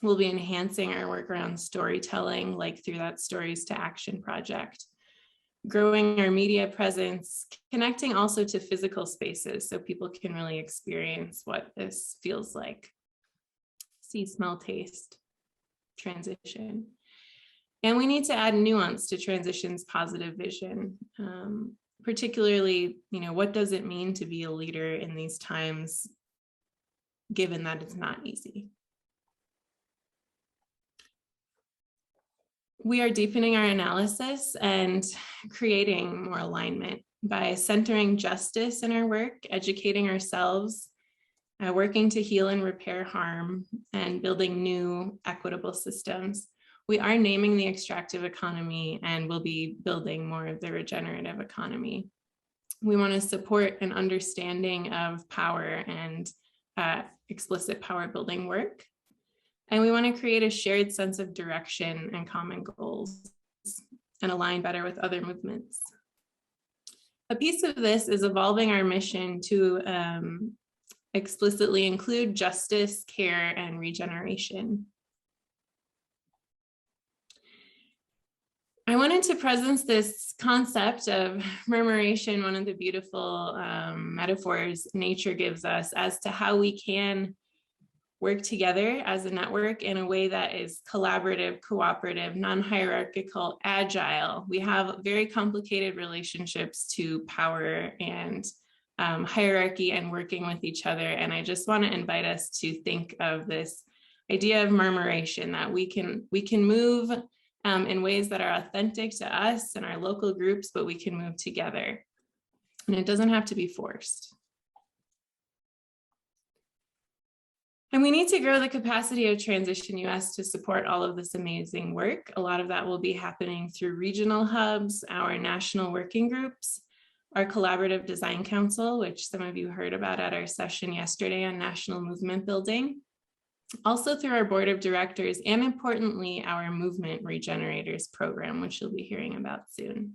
We'll be enhancing our work around storytelling, like through that Stories to Action project. Growing our media presence, connecting also to physical spaces so people can really experience what this feels like. See, smell, taste, transition. And we need to add nuance to transition's positive vision, particularly, what does it mean to be a leader in these times, given that it's not easy? We are deepening our analysis and creating more alignment by centering justice in our work, educating ourselves, working to heal and repair harm, and building new equitable systems. We are naming the extractive economy and will be building more of the regenerative economy. We want to support an understanding of power and explicit power building work. And we want to create a shared sense of direction and common goals and align better with other movements. A piece of this is evolving our mission to explicitly include justice, care, and regeneration. I wanted to present this concept of murmuration, one of the beautiful metaphors nature gives us as to how we can work together as a network in a way that is collaborative, cooperative, non-hierarchical, agile. We have very complicated relationships to power and hierarchy and working with each other. And I just want to invite us to think of this idea of murmuration, that we can move in ways that are authentic to us and our local groups, but we can move together. And it doesn't have to be forced. And we need to grow the capacity of Transition US to support all of this amazing work. A lot of that will be happening through regional hubs, our national working groups, our collaborative design council, which some of you heard about at our session yesterday on national movement building. Also through our board of directors, and importantly, our movement regenerators program, which you'll be hearing about soon.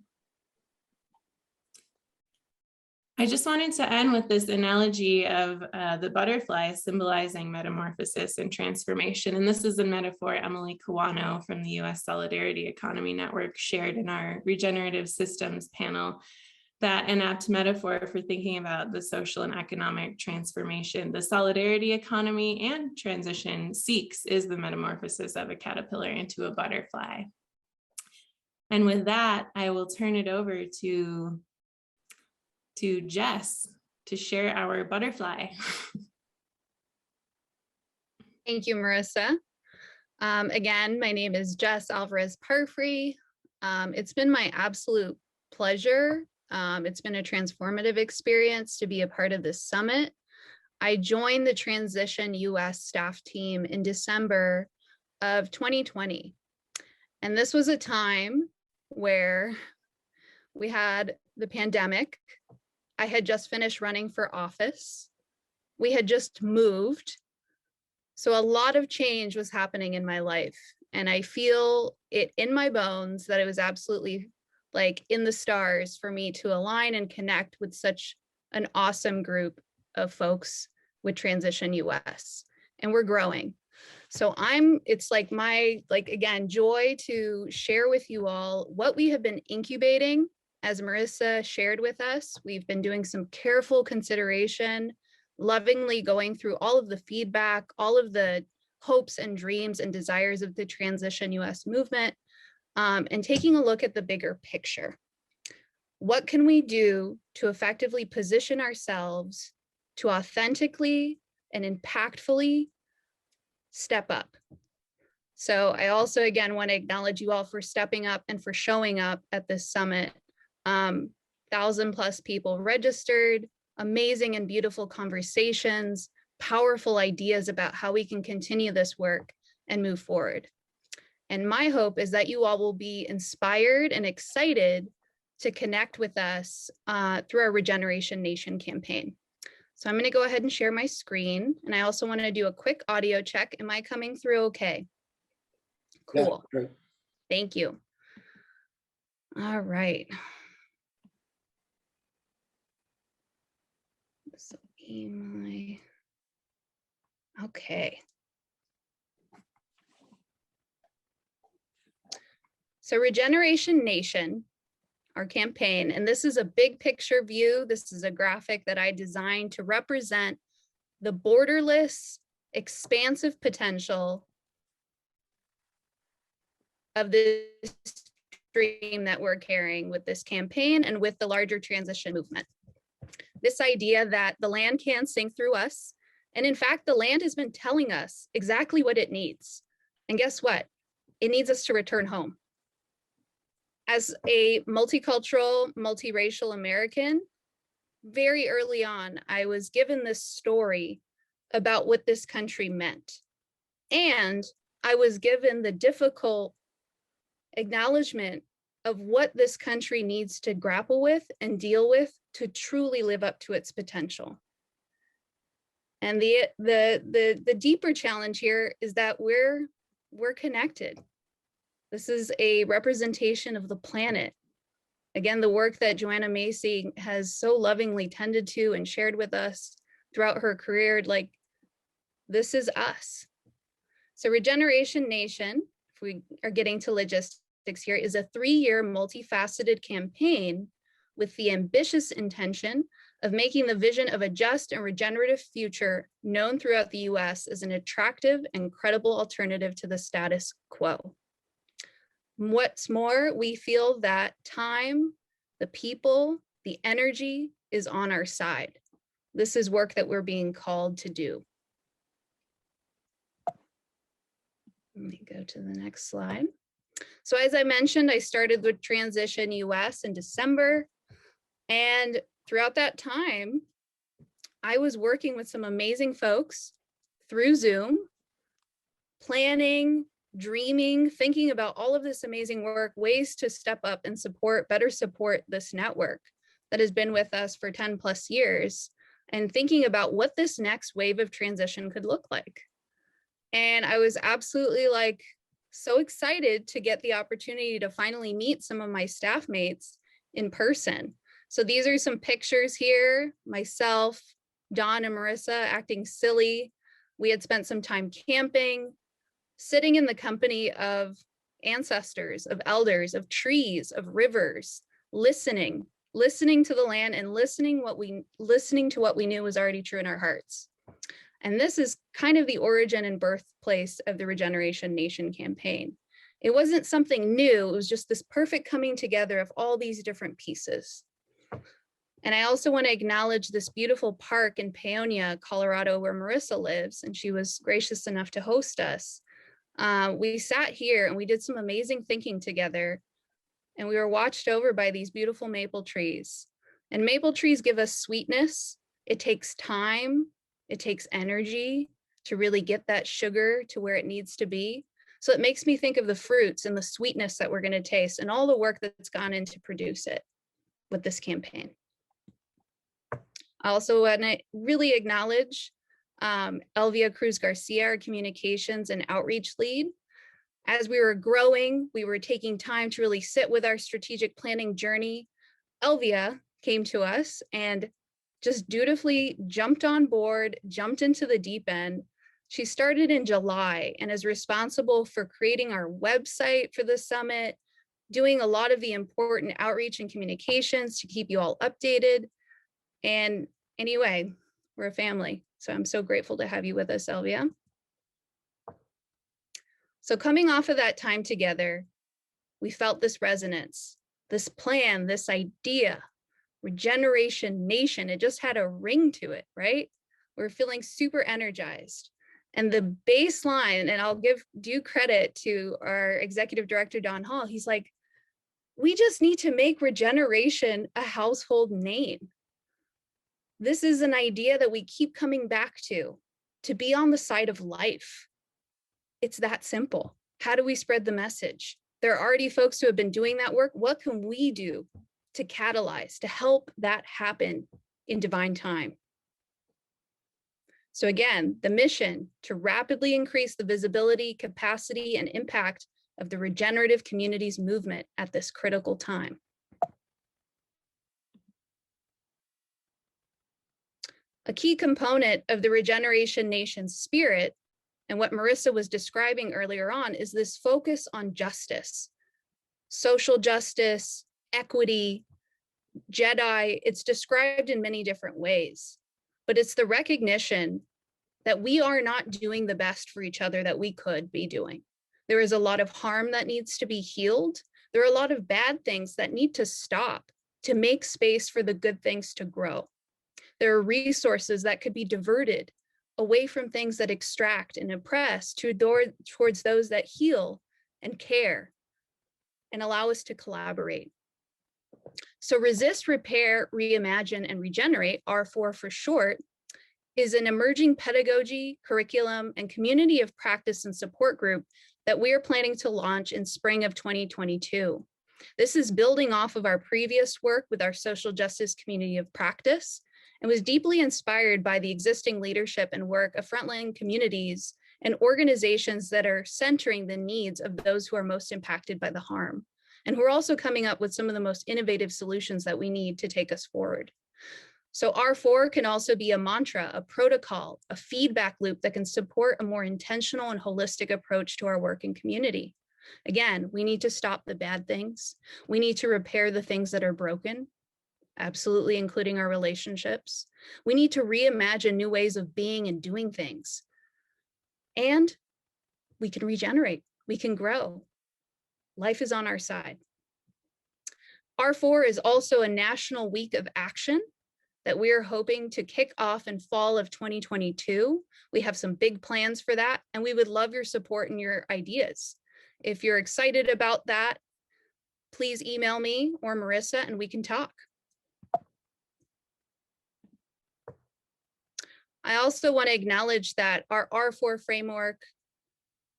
I just wanted to end with this analogy of the butterfly symbolizing metamorphosis and transformation. And this is a metaphor Emily Kawano from the US Solidarity Economy Network shared in our regenerative systems panel, that an apt metaphor for thinking about the social and economic transformation the solidarity economy and transition seeks is the metamorphosis of a caterpillar into a butterfly. And with that, I will turn it over to Jess to share our butterfly. Thank you, Marissa. Again, my name is Jess Alvarez-Parfrey. It's been my absolute pleasure. It's been a transformative experience to be a part of this summit. I joined the Transition US staff team in December of 2020. And this was a time where we had the pandemic. I had just finished running for office. We had just moved. So a lot of change was happening in my life. And I feel it in my bones that it was absolutely like in the stars for me to align and connect with such an awesome group of folks with Transition US. And we're growing. So it's like my, again, joy to share with you all what we have been incubating. As Marissa shared with us, we've been doing some careful consideration, lovingly going through all of the feedback, all of the hopes and dreams and desires of the Transition US movement, and taking a look at the bigger picture. What can we do to effectively position ourselves to authentically and impactfully step up? So I also, again, want to acknowledge you all for stepping up and for showing up at this summit. 1,000+ people registered, amazing and beautiful conversations, powerful ideas about how we can continue this work and move forward. And my hope is that you all will be inspired and excited to connect with us through our ReGeneration Nation campaign. So I'm going to go ahead and share my screen. And I also want to do a quick audio check. Am I coming through okay? Cool. Yeah, great. Thank you. All right. This will be my, okay. So ReGeneration Nation, our campaign, and this is a big picture view. This is a graphic that I designed to represent the borderless, expansive potential of this dream that we're carrying with this campaign and with the larger transition movement. This idea that the land can sing through us. And in fact, the land has been telling us exactly what it needs. And guess what? It needs us to return home. As a multicultural, multiracial American, very early on, I was given this story about what this country meant. And I was given the difficult acknowledgement of what this country needs to grapple with and deal with to truly live up to its potential. And the deeper challenge here is that we're connected. This is a representation of the planet. Again, the work that Joanna Macy has so lovingly tended to and shared with us throughout her career, like, this is us. So ReGeneration Nation, if we are getting to logistics here, is a 3-year multifaceted campaign with the ambitious intention of making the vision of a just and regenerative future known throughout the US as an attractive and credible alternative to the status quo. What's more, we feel that time, the people, the energy is on our side. This is work that we're being called to do. Let me go to the next slide. So as I mentioned, I started with Transition US in December. And throughout that time, I was working with some amazing folks through Zoom, planning, dreaming, thinking about all of this amazing work, ways to step up and better support this network that has been with us for 10 plus years, and thinking about what this next wave of transition could look like. And I was absolutely so excited to get the opportunity to finally meet some of my staff mates in person. So these are some pictures here, myself, Dawn and Marissa acting silly. We had spent some time camping, sitting in the company of ancestors, of elders, of trees, of rivers, listening to the land and listening to what we knew was already true in our hearts. And this is kind of the origin and birthplace of the ReGeneration Nation campaign. It wasn't something new, it was just this perfect coming together of all these different pieces. And I also want to acknowledge this beautiful park in Paonia, Colorado, where Marissa lives, and she was gracious enough to host us. We sat here and we did some amazing thinking together, and we were watched over by these beautiful maple trees. And maple trees give us sweetness. It takes time, it takes energy to really get that sugar to where it needs to be. So it makes me think of the fruits and the sweetness that we're going to taste and all the work that's gone in to produce it with this campaign. I also want to really acknowledge Elvia Cruz Garcia, our communications and outreach lead. As we were growing, we were taking time to really sit with our strategic planning journey. Elvia came to us and just dutifully jumped on board, jumped into the deep end. She started in July and is responsible for creating our website for the summit, doing a lot of the important outreach and communications to keep you all updated. And anyway, we're a family. So I'm so grateful to have you with us, Elvia. So coming off of that time together, we felt this resonance, this plan, this idea, ReGeneration Nation. It just had a ring to it, right? We're feeling super energized. And the baseline, and I'll give due credit to our executive director, Don Hall, he's like, we just need to make regeneration a household name. This is an idea that we keep coming back to be on the side of life. It's that simple. How do we spread the message? There are already folks who have been doing that work. What can we do to catalyze, to help that happen in divine time? So again, the mission to rapidly increase the visibility, capacity, and impact of the regenerative communities movement at this critical time. A key component of the ReGeneration Nation spirit, and what Marissa was describing earlier on, is this focus on justice, social justice, equity, Jedi. It's described in many different ways, but it's the recognition that we are not doing the best for each other that we could be doing. There is a lot of harm that needs to be healed. There are a lot of bad things that need to stop to make space for the good things to grow. There are resources that could be diverted away from things that extract and oppress towards those that heal and care and allow us to collaborate. So Resist, Repair, Reimagine, and Regenerate, R4 for short, is an emerging pedagogy, curriculum, and community of practice and support group that we are planning to launch in spring of 2022. This is building off of our previous work with our social justice community of practice and was deeply inspired by the existing leadership and work of frontline communities and organizations that are centering the needs of those who are most impacted by the harm, and who are also coming up with some of the most innovative solutions that we need to take us forward. So R4 can also be a mantra, a protocol, a feedback loop that can support a more intentional and holistic approach to our work and community. Again, we need to stop the bad things. We need to repair the things that are broken, absolutely including our relationships. We need to reimagine new ways of being and doing things. And we can regenerate, we can grow. Life is on our side. R4 is also a national week of action that we are hoping to kick off in fall of 2022. We have some big plans for that, and we would love your support and your ideas. If you're excited about that, please email me or Marissa and we can talk. I also want to acknowledge that our R4 framework,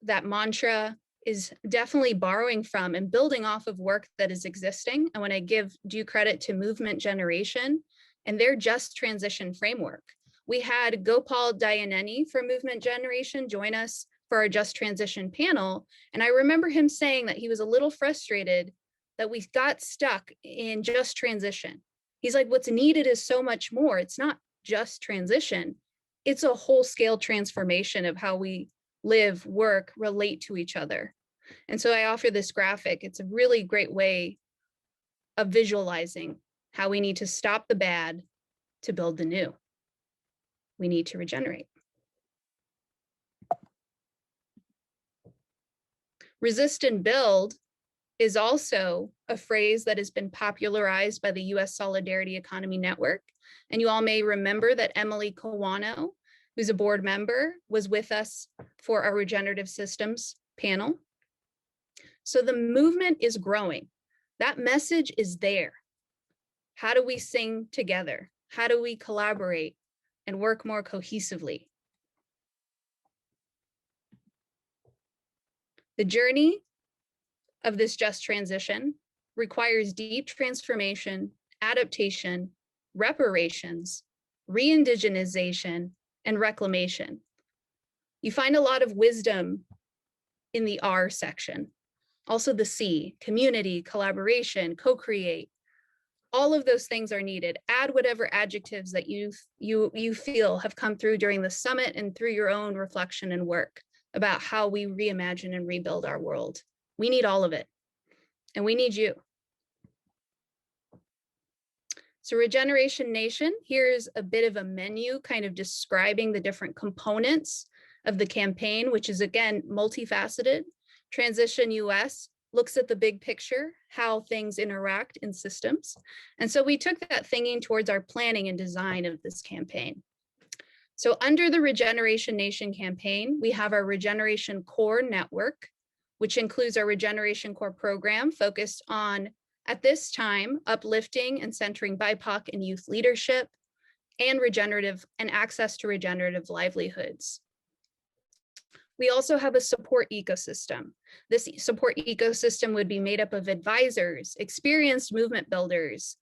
that mantra, is definitely borrowing from and building off of work that is existing. I want to give due credit to Movement Generation and their Just Transition framework. We had Gopal Dayaneni from Movement Generation join us for our Just Transition panel. And I remember him saying that he was a little frustrated that we got stuck in just transition. He's like, what's needed is so much more. It's not just transition. It's a whole scale transformation of how we live, work, relate to each other. And so I offer this graphic. It's a really great way of visualizing how we need to stop the bad to build the new. We need to regenerate. Resist and build is also a phrase that has been popularized by the US Solidarity Economy Network. And you all may remember that Emily Kawano, who's a board member, was with us for our regenerative systems panel. So the movement is growing. That message is there. How do we sing together? How do we collaborate and work more cohesively? The journey of this just transition requires deep transformation, adaptation, reparations, re-indigenization, and reclamation. You find a lot of wisdom in the R section. Also the C, community, collaboration, co-create. All of those things are needed. Add whatever adjectives that you feel have come through during the summit and through your own reflection and work about how we reimagine and rebuild our world. We need all of it, and we need you. So ReGeneration Nation, here's a bit of a menu kind of describing the different components of the campaign, which is again, multifaceted. Transition US looks at the big picture, how things interact in systems. And so we took that thinking towards our planning and design of this campaign. So under the ReGeneration Nation campaign, we have our Regeneration Core Network, which includes our Regeneration Core program focused on, at this time, uplifting and centering BIPOC and youth leadership and regenerative and access to regenerative livelihoods. We also have a support ecosystem. This support ecosystem would be made up of advisors, experienced movement builders,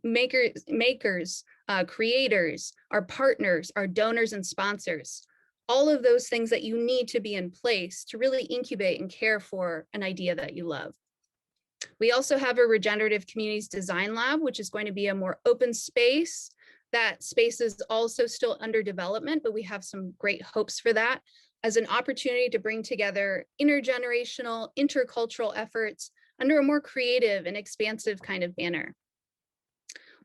makers, creators, our partners, our donors and sponsors, all of those things that you need to be in place to really incubate and care for an idea that you love. We also have a Regenerative Communities Design Lab, which is going to be a more open space. That space is also still under development, but we have some great hopes for that as an opportunity to bring together intergenerational, intercultural efforts under a more creative and expansive kind of banner.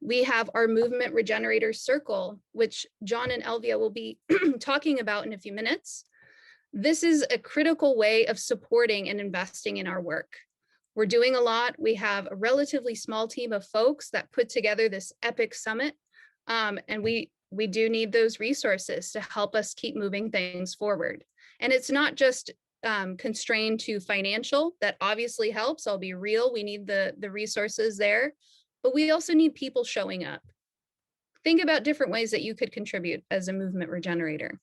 We have our Movement Regenerator Circle, which John and Elvia will be talking about in a few minutes. This is a critical way of supporting and investing in our work. We're doing a lot. We have a relatively small team of folks that put together this epic summit, and we do need those resources to help us keep moving things forward. And it's not just constrained to financial. That obviously helps. I'll be real. We need the resources there, but we also need people showing up. Think about different ways that you could contribute as a movement regenerator.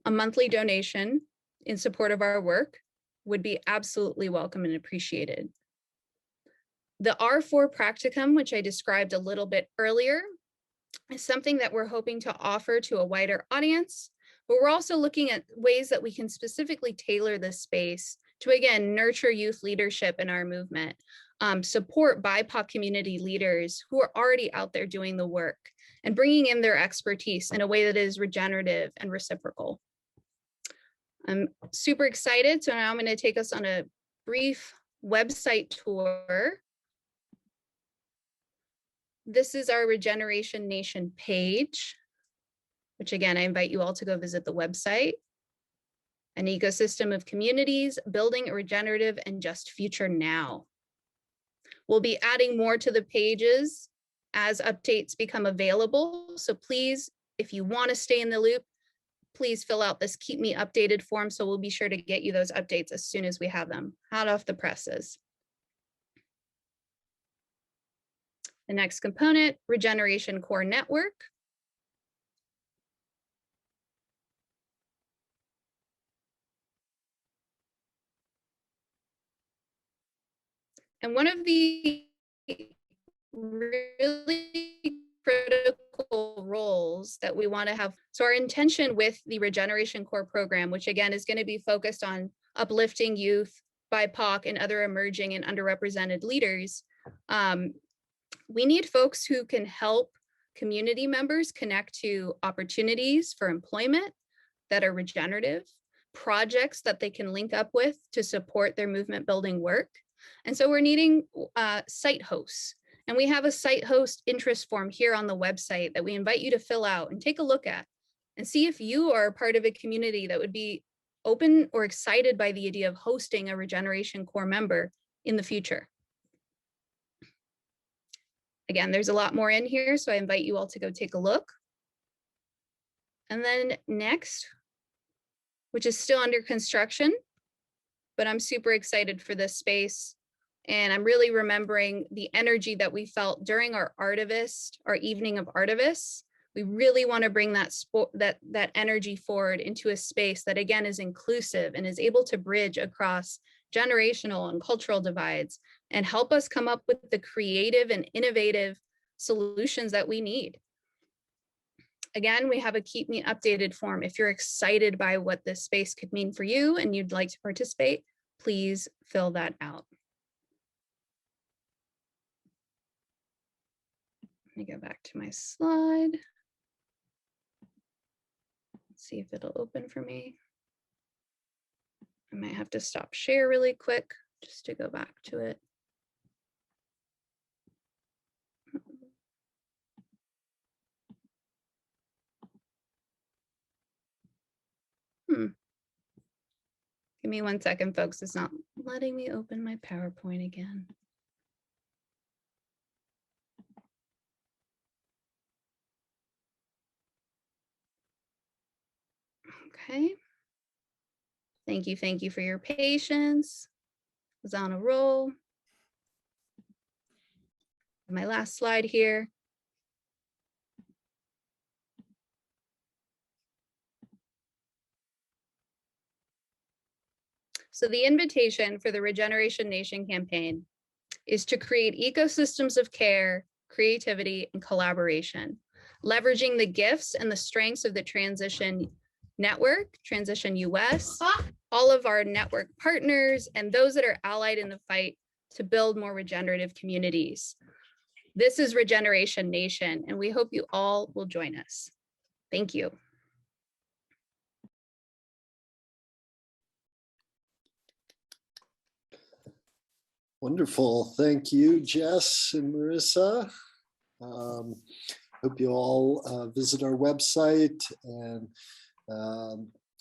A monthly donation in support of our work would be absolutely welcome and appreciated. The R4 practicum, which I described a little bit earlier, is something that we're hoping to offer to a wider audience, but we're also looking at ways that we can specifically tailor this space to, again, nurture youth leadership in our movement, support BIPOC community leaders who are already out there doing the work and bringing in their expertise in a way that is regenerative and reciprocal. I'm super excited. So now I'm going to take us on a brief website tour. This is our ReGeneration Nation page, which again, I invite you all to go visit the website. An ecosystem of communities building a regenerative and just future now. We'll be adding more to the pages as updates become available. So please, if you want to stay in the loop, please fill out this Keep Me Updated form. So we'll be sure to get you those updates as soon as we have them hot off the presses. The next component, Regeneration Core Network. And one of the really critical roles that we want to have. So our intention with the Regeneration Core program, which again is going to be focused on uplifting youth, BIPOC, and other emerging and underrepresented leaders, we need folks who can help community members connect to opportunities for employment that are regenerative, projects that they can link up with to support their movement building work. And so we're needing site hosts. And we have a site host interest form here on the website that we invite you to fill out and take a look at and see if you are part of a community that would be open or excited by the idea of hosting a Regeneration Core member in the future. Again, there's a lot more in here, so I invite you all to go take a look. And then next, which is still under construction, but I'm super excited for this space. And I'm really remembering the energy that we felt during our Artivist, our evening of Artivists. We really want to bring that energy forward into a space that again is inclusive and is able to bridge across generational and cultural divides and help us come up with the creative and innovative solutions that we need. Again, we have a Keep Me Updated form. If you're excited by what this space could mean for you and you'd like to participate, please fill that out. Let me go back to my slide. Let's see if it'll open for me. I might have to stop share really quick just to go back to it. Give me 1 second, folks. It's not letting me open my PowerPoint again. Okay. Thank you for your patience. I was on a roll. My last slide here. So the invitation for the ReGeneration Nation campaign is to create ecosystems of care, creativity, and collaboration, leveraging the gifts and the strengths of the Transition Network, Transition US, all of our network partners, and those that are allied in the fight to build more regenerative communities. This is ReGeneration Nation, and we hope you all will join us. Thank you. Wonderful. Thank you, Jess and Marissa. Hope you all visit our website and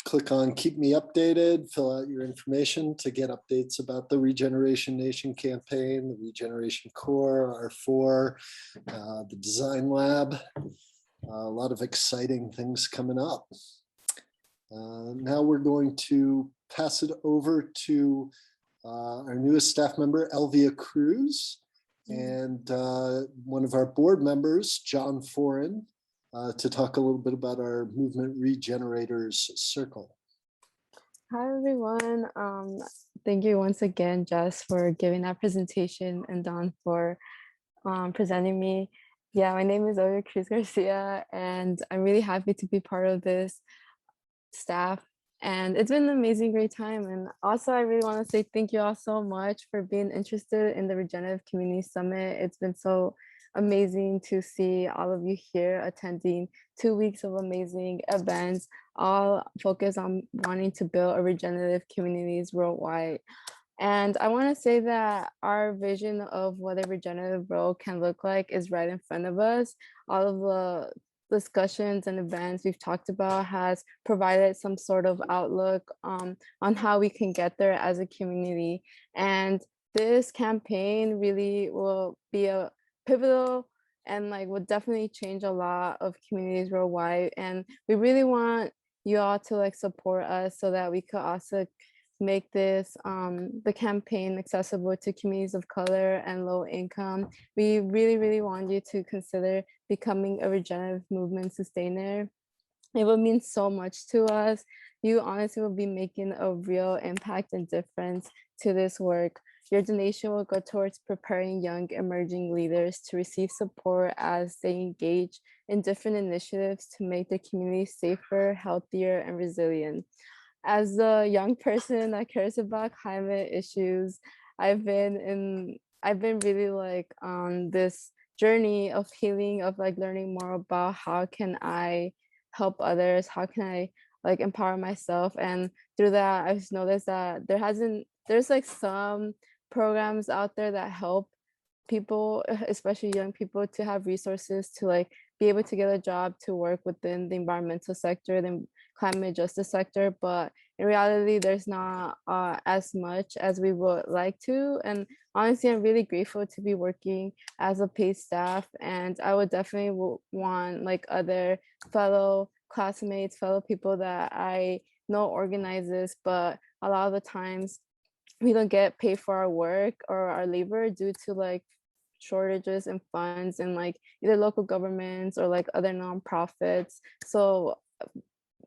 click on Keep Me Updated, fill out your information to get updates about the ReGeneration Nation campaign, the ReGeneration Core, R4, the Design Lab. A lot of exciting things coming up. Now we're going to pass it over to our newest staff member, Elvia Cruz, and one of our board members, John Foran, to talk a little bit about our Movement Regenerators Circle. Hi, everyone. Thank you once again, Jess, for giving that presentation and Don for presenting me. Yeah, my name is Olga Cruz Garcia, and I'm really happy to be part of this staff. And it's been an amazing, great time. And also, I really want to say thank you all so much for being interested in the Regenerative Community Summit. It's been so amazing to see all of you here attending 2 weeks of amazing events, all focused on wanting to build a regenerative communities worldwide. And I want to say that our vision of what a regenerative world can look like is right in front of us. All of the discussions and events we've talked about has provided some sort of outlook on how we can get there as a community. And this campaign really will be a pivotal and like will definitely change a lot of communities worldwide. And we really want you all to like support us so that we could also make this the campaign accessible to communities of color and low income. We really want you to consider becoming a regenerative movement sustainer. It will mean so much to us. You honestly will be making a real impact and difference to this work. Your donation will go towards preparing young emerging leaders to receive support as they engage in different initiatives to make the community safer, healthier, and resilient. As a young person that cares about climate issues, I've been really like on this journey of healing, of like learning more about how can I help others, how can I like empower myself. And through that I've noticed that there's like some programs out there that help people, especially young people, to have resources to like be able to get a job, to work within the environmental sector, the climate justice sector. But in reality, there's not as much as we would like to. And honestly, I'm really grateful to be working as a paid staff. And I would definitely want like other fellow classmates, fellow people that I know organizes, but a lot of the times we don't get paid for our work or our labor due to like shortages in funds and like either local governments or like other nonprofits. So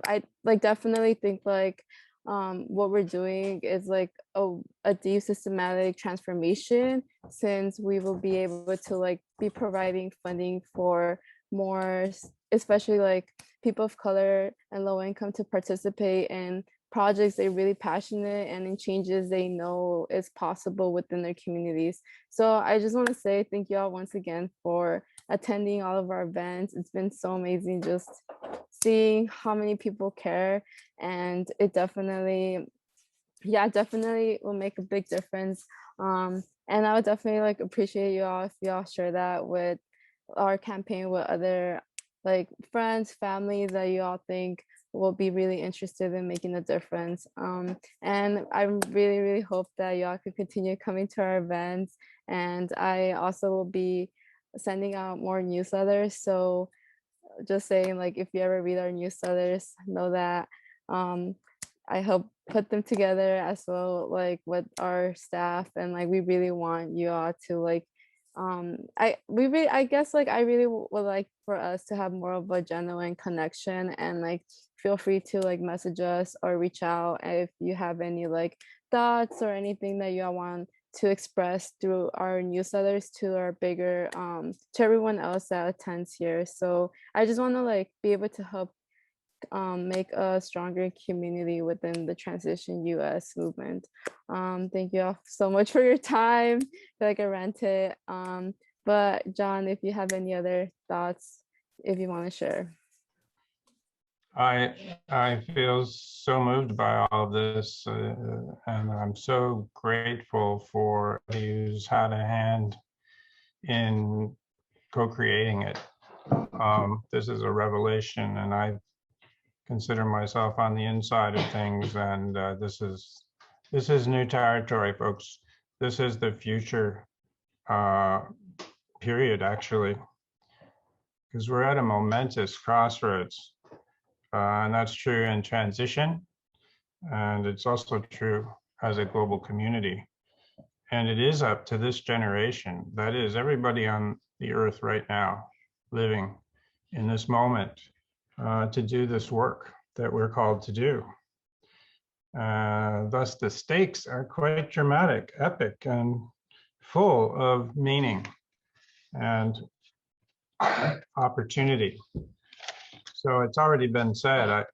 I like definitely think like what we're doing is like a deep systematic transformation, since we will be able to like be providing funding for more, especially like people of color and low income, to participate in projects they're really passionate and in changes they know is possible within their communities. So I just want to say thank you all once again for attending all of our events. It's been so amazing just seeing how many people care, and it definitely, yeah, definitely will make a big difference. And I would definitely like appreciate you all if y'all share that with our campaign with other like friends, families that you all think will be really interested in making a difference. And I really hope that y'all could continue coming to our events. And I also will be sending out more newsletters. So just saying, like, if you ever read our newsletters, know that I help put them together as well, like with our staff. And like we really want you all to like I guess like I really would like for us to have more of a genuine connection. And like feel free to like message us or reach out if you have any like thoughts or anything that you all want to express through our newsletters to our bigger to everyone else that attends here. So I just want to like be able to help make a stronger community within the transition US movement. Thank you all so much for your time. I feel like I ranted. But John, if you have any other thoughts, if you want to share. I feel so moved by all of this, and I'm so grateful for who's had a hand in co-creating it. This is a revelation, and I consider myself on the inside of things, and this is new territory, folks. This is the future period, actually, because we're at a momentous crossroads. And that's true in transition, and it's also true as a global community. And it is up to this generation, that is everybody on the earth right now, living in this moment, to do this work that we're called to do. Thus, the stakes are quite dramatic, epic, and full of meaning. And opportunity. So it's already been said,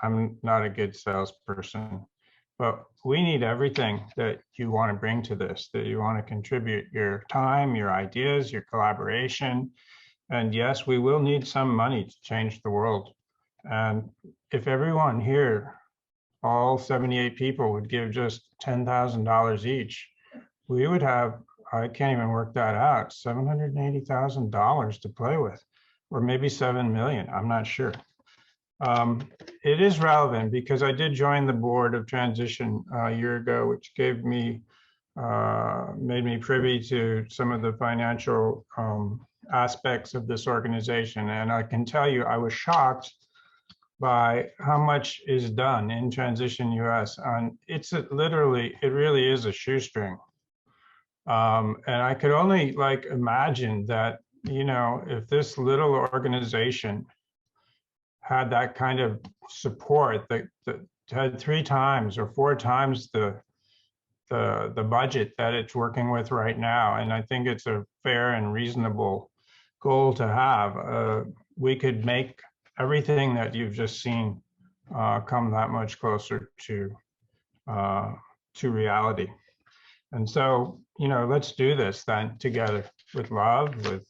I'm not a good salesperson, but we need everything that you want to bring to this, that you want to contribute your time, your ideas, your collaboration. And yes, we will need some money to change the world. And if everyone here, all 78 people would give just $10,000 each, we would have, I can't even work that out, $780,000 to play with, or maybe 7 million, I'm not sure. It is relevant because I did join the board of transition a year ago, which gave me, made me privy to some of the financial aspects of this organization. And I can tell you, I was shocked by how much is done in Transition US. And it's literally, it really is a shoestring. And I could only like imagine that, you know, if this little organization had that kind of support that had 3 times or 4 times the budget that it's working with right now, and I think it's a fair and reasonable goal to have, we could make everything that you've just seen come that much closer to reality. And so, you know, let's do this then together with love, with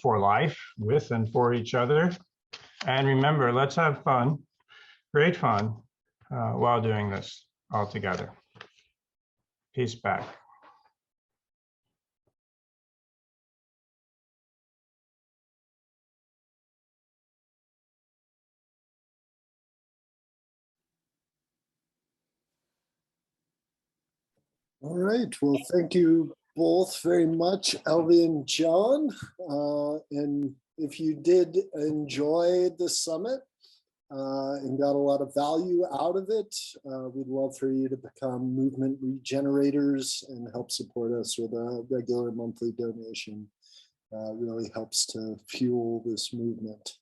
for life, with and for each other. And remember, let's have fun, great fun, while doing this all together. Peace back. All right. Well, thank you both very much, Elvie and John. And if you did enjoy the summit and got a lot of value out of it, we'd love for you to become movement regenerators and help support us with a regular monthly donation. Really helps to fuel this movement.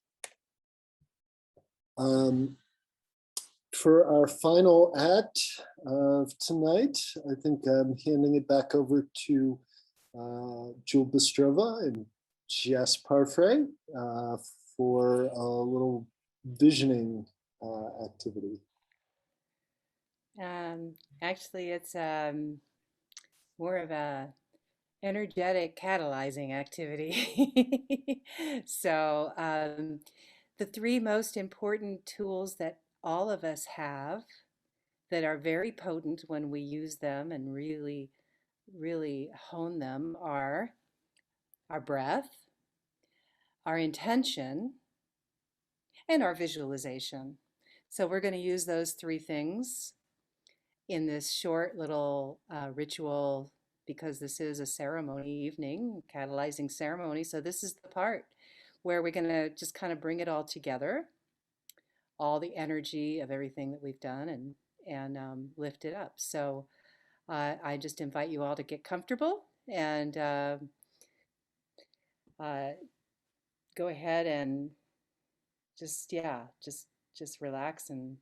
For our final act of tonight, I think I'm handing it back over to Jewel Bistrova and Jess Parfait for a little visioning activity. Actually, it's more of a energetic catalyzing activity. So the 3 most important tools that all of us have that are very potent when we use them and really, really hone them are our breath, our intention, and our visualization. So we're going to use those 3 things in this short little ritual, because this is a ceremony evening, catalyzing ceremony. So this is the part where we're going to just kind of bring it all together, all the energy of everything that we've done, and lift it up. So I just invite you all to get comfortable and go ahead and just relax and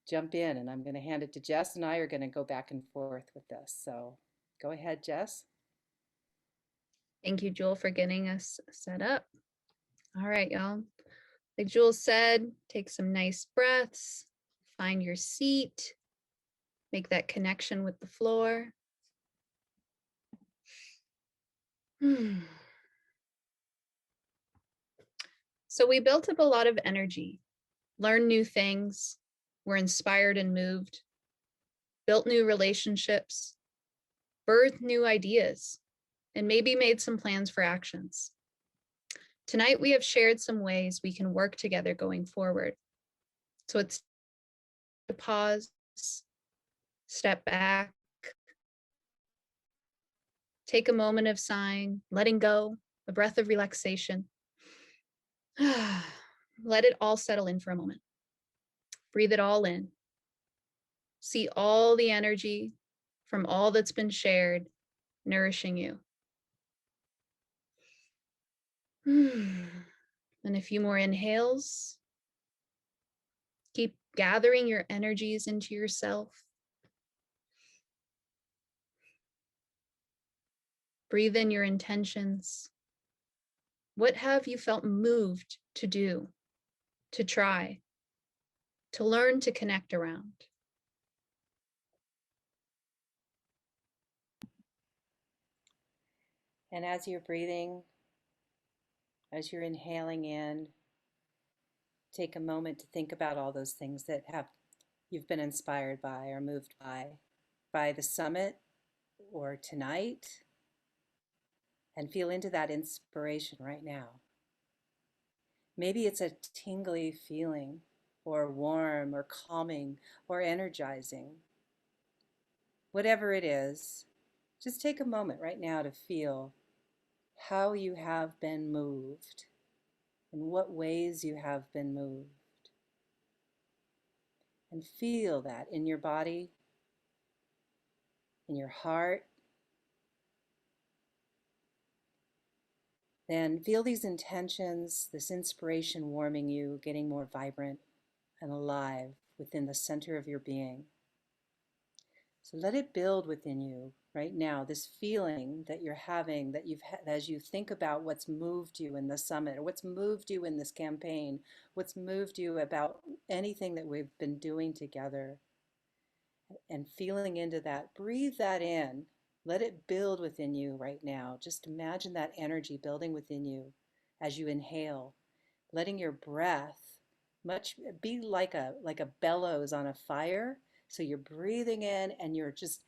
jump in. And I'm going to hand it to Jess, and I are going to go back and forth with this. So go ahead, Jess. Thank you, Jewel, for getting us set up. All right, y'all. Like Jewel said, take some nice breaths, find your seat, make that connection with the floor. So we built up a lot of energy, learned new things, were inspired and moved, built new relationships, birthed new ideas, and maybe made some plans for actions. Tonight, we have shared some ways we can work together going forward. So it's to pause, step back, take a moment of sighing, letting go, a breath of relaxation. Let it all settle in for a moment. Breathe it all in. See all the energy from all that's been shared, nourishing you. And a few more inhales. Keep gathering your energies into yourself. Breathe in your intentions, What have you felt moved to do, to try, to learn to connect around? And as you're breathing, as you're inhaling in, take a moment to think about all those things that you've been inspired by or moved by the summit or tonight, and feel into that inspiration right now. Maybe it's a tingly feeling, or warm, or calming, or energizing. Whatever it is, just take a moment right now to feel how you have been moved, in what ways you have been moved. And feel that in your body, in your heart. Then feel these intentions, this inspiration warming you, getting more vibrant and alive within the center of your being. So let it build within you right now, this feeling that you're having, that you've had as you think about what's moved you in the summit, or what's moved you in this campaign, what's moved you about anything that we've been doing together. And feeling into that, breathe that in. Let it build within you right now. Just imagine that energy building within you as you inhale, letting your breath be like a bellows on a fire. So you're breathing in and you're just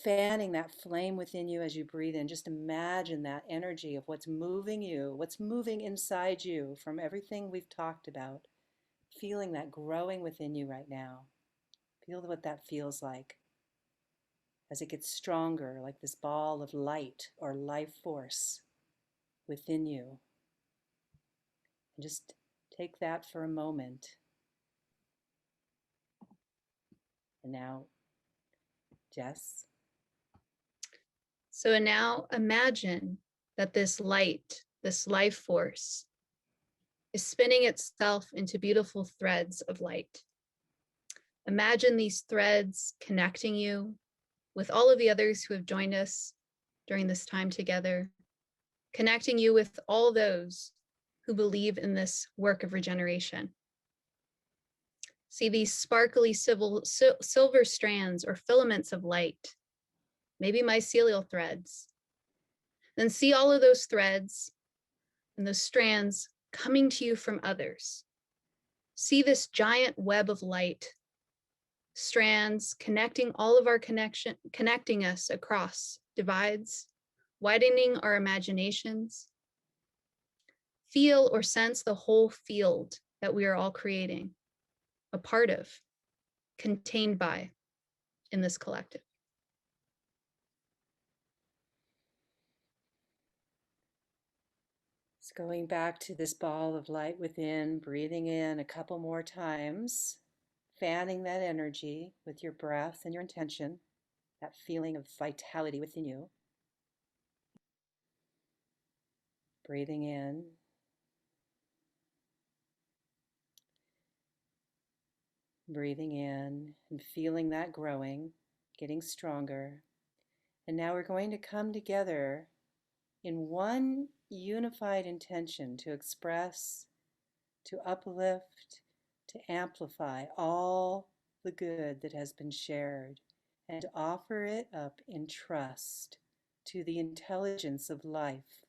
fanning that flame within you as you breathe in. Just imagine that energy of what's moving you, what's moving inside you from everything we've talked about. Feeling that growing within you right now. Feel what that feels like as it gets stronger, like this ball of light or life force within you. And just take that for a moment. And now, Jess. So now imagine that this light, this life force, is spinning itself into beautiful threads of light. Imagine these threads connecting you with all of the others who have joined us during this time together, connecting you with all those who believe in this work of regeneration. See these sparkly silver strands or filaments of light, maybe mycelial threads. Then see all of those threads and those strands coming to you from others. See this giant web of light, strands connecting all of our connecting us across divides, widening our imaginations. Feel or sense the whole field that we are all creating, a part of, contained by, in this collective. It's going back to this ball of light within, breathing in a couple more times, fanning that energy with your breath and your intention, that feeling of vitality within you. Breathing in. Breathing in and feeling that growing, getting stronger. And now we're going to come together in one unified intention to express, to uplift, to amplify all the good that has been shared, and to offer it up in trust to the intelligence of life,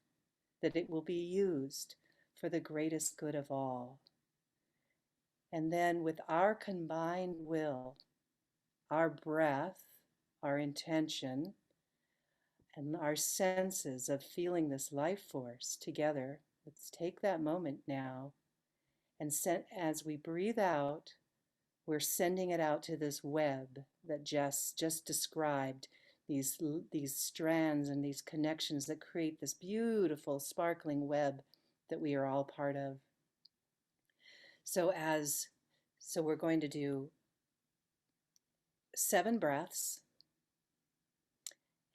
that it will be used for the greatest good of all. And then with our combined will, our breath, our intention, and our senses of feeling this life force together, let's take that moment now. And as we breathe out, we're sending it out to this web that Jess just described, these strands and these connections that create this beautiful sparkling web that we are all part of. So we're going to do 7 breaths.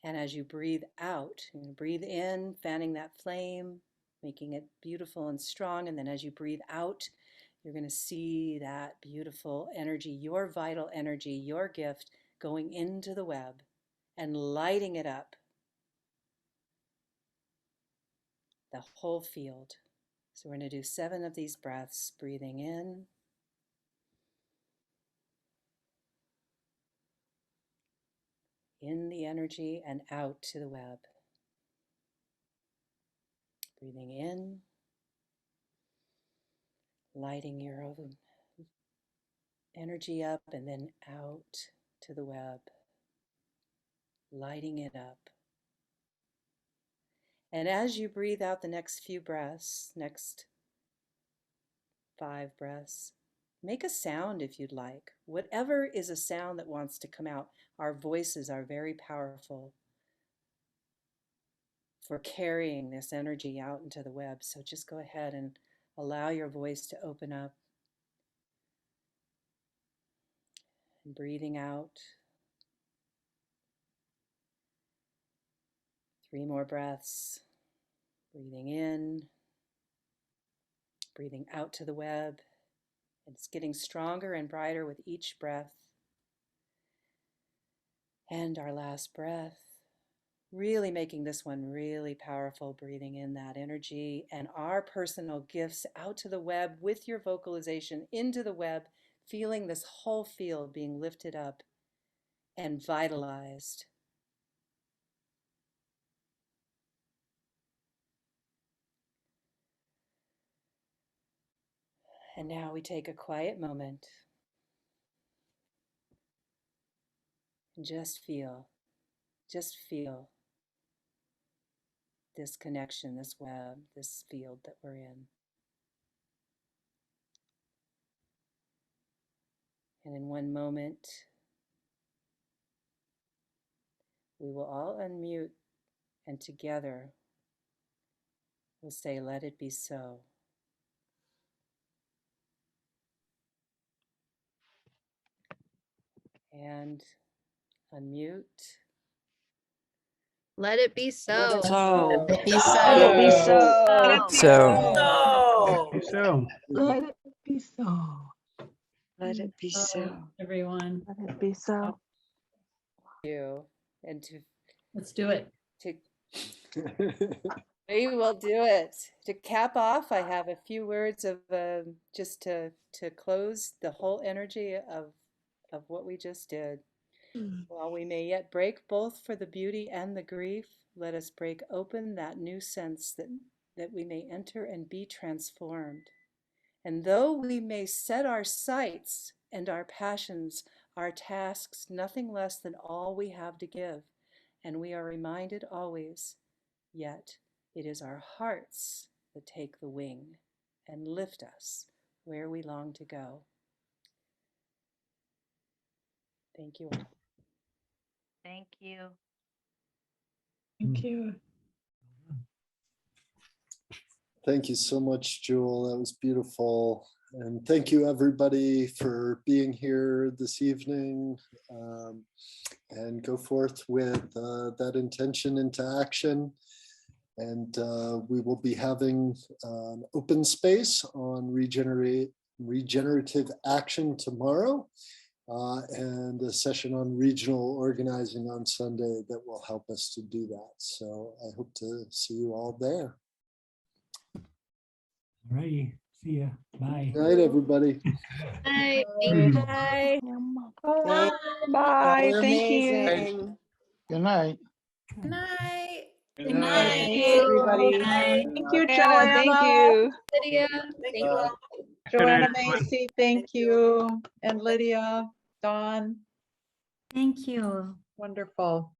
And as you breathe out, breathe in, fanning that flame, making it beautiful and strong. And then as you breathe out, you're going to see that beautiful energy, your vital energy, your gift going into the web and lighting it up. the whole field. So we're going to do 7 of these breaths, breathing in the energy and out to the web. Breathing in, lighting your own energy up, and then out to the web, lighting it up. And as you breathe out the next few breaths, next 5 breaths, make a sound if you'd like. Whatever is a sound that wants to come out. Our voices are very powerful for carrying this energy out into the web. So just go ahead and allow your voice to open up. And breathing out. 3 more breaths. Breathing in, breathing out to the web. It's getting stronger and brighter with each breath. And our last breath, really making this one really powerful, breathing in that energy and our personal gifts out to the web with your vocalization into the web, feeling this whole field being lifted up and vitalized. And now we take a quiet moment and just feel this connection, this web, this field that we're in. And in one moment, we will all unmute and together we'll say, "Let it be so." And unmute. Let it be so. So. Let it be Let it be so. Let it be So. Let it be so. Let it be so. Everyone. Let it be so. You and Let's do it. We will do it. To cap off, I have a few words of just to close the whole energy of what we just did. While we may yet break both for the beauty and the grief, let us break open that new sense that we may enter and be transformed. And though we may set our sights and our passions, our tasks, nothing less than all we have to give, and we are reminded always, yet it is our hearts that take the wing and lift us where we long to go. Thank you all. Thank you. Thank you. Thank you so much, Jewel. That was beautiful. And thank you, everybody, for being here this evening. And go forth with that intention into action. And we will be having an open space on regenerative action tomorrow. And a session on regional organizing on Sunday that will help us to do that. So I hope to see you all there. All righty. See ya. Bye. Good night, everybody. Bye. Bye. Bye. Bye. Thank you. Good night. Good night. Good night. Thank you, everybody. Thank you, Joanna. Thank you. Lydia. Thank you all. Joanna Macy, thank you. And Lydia, Dawn. Thank you. Wonderful.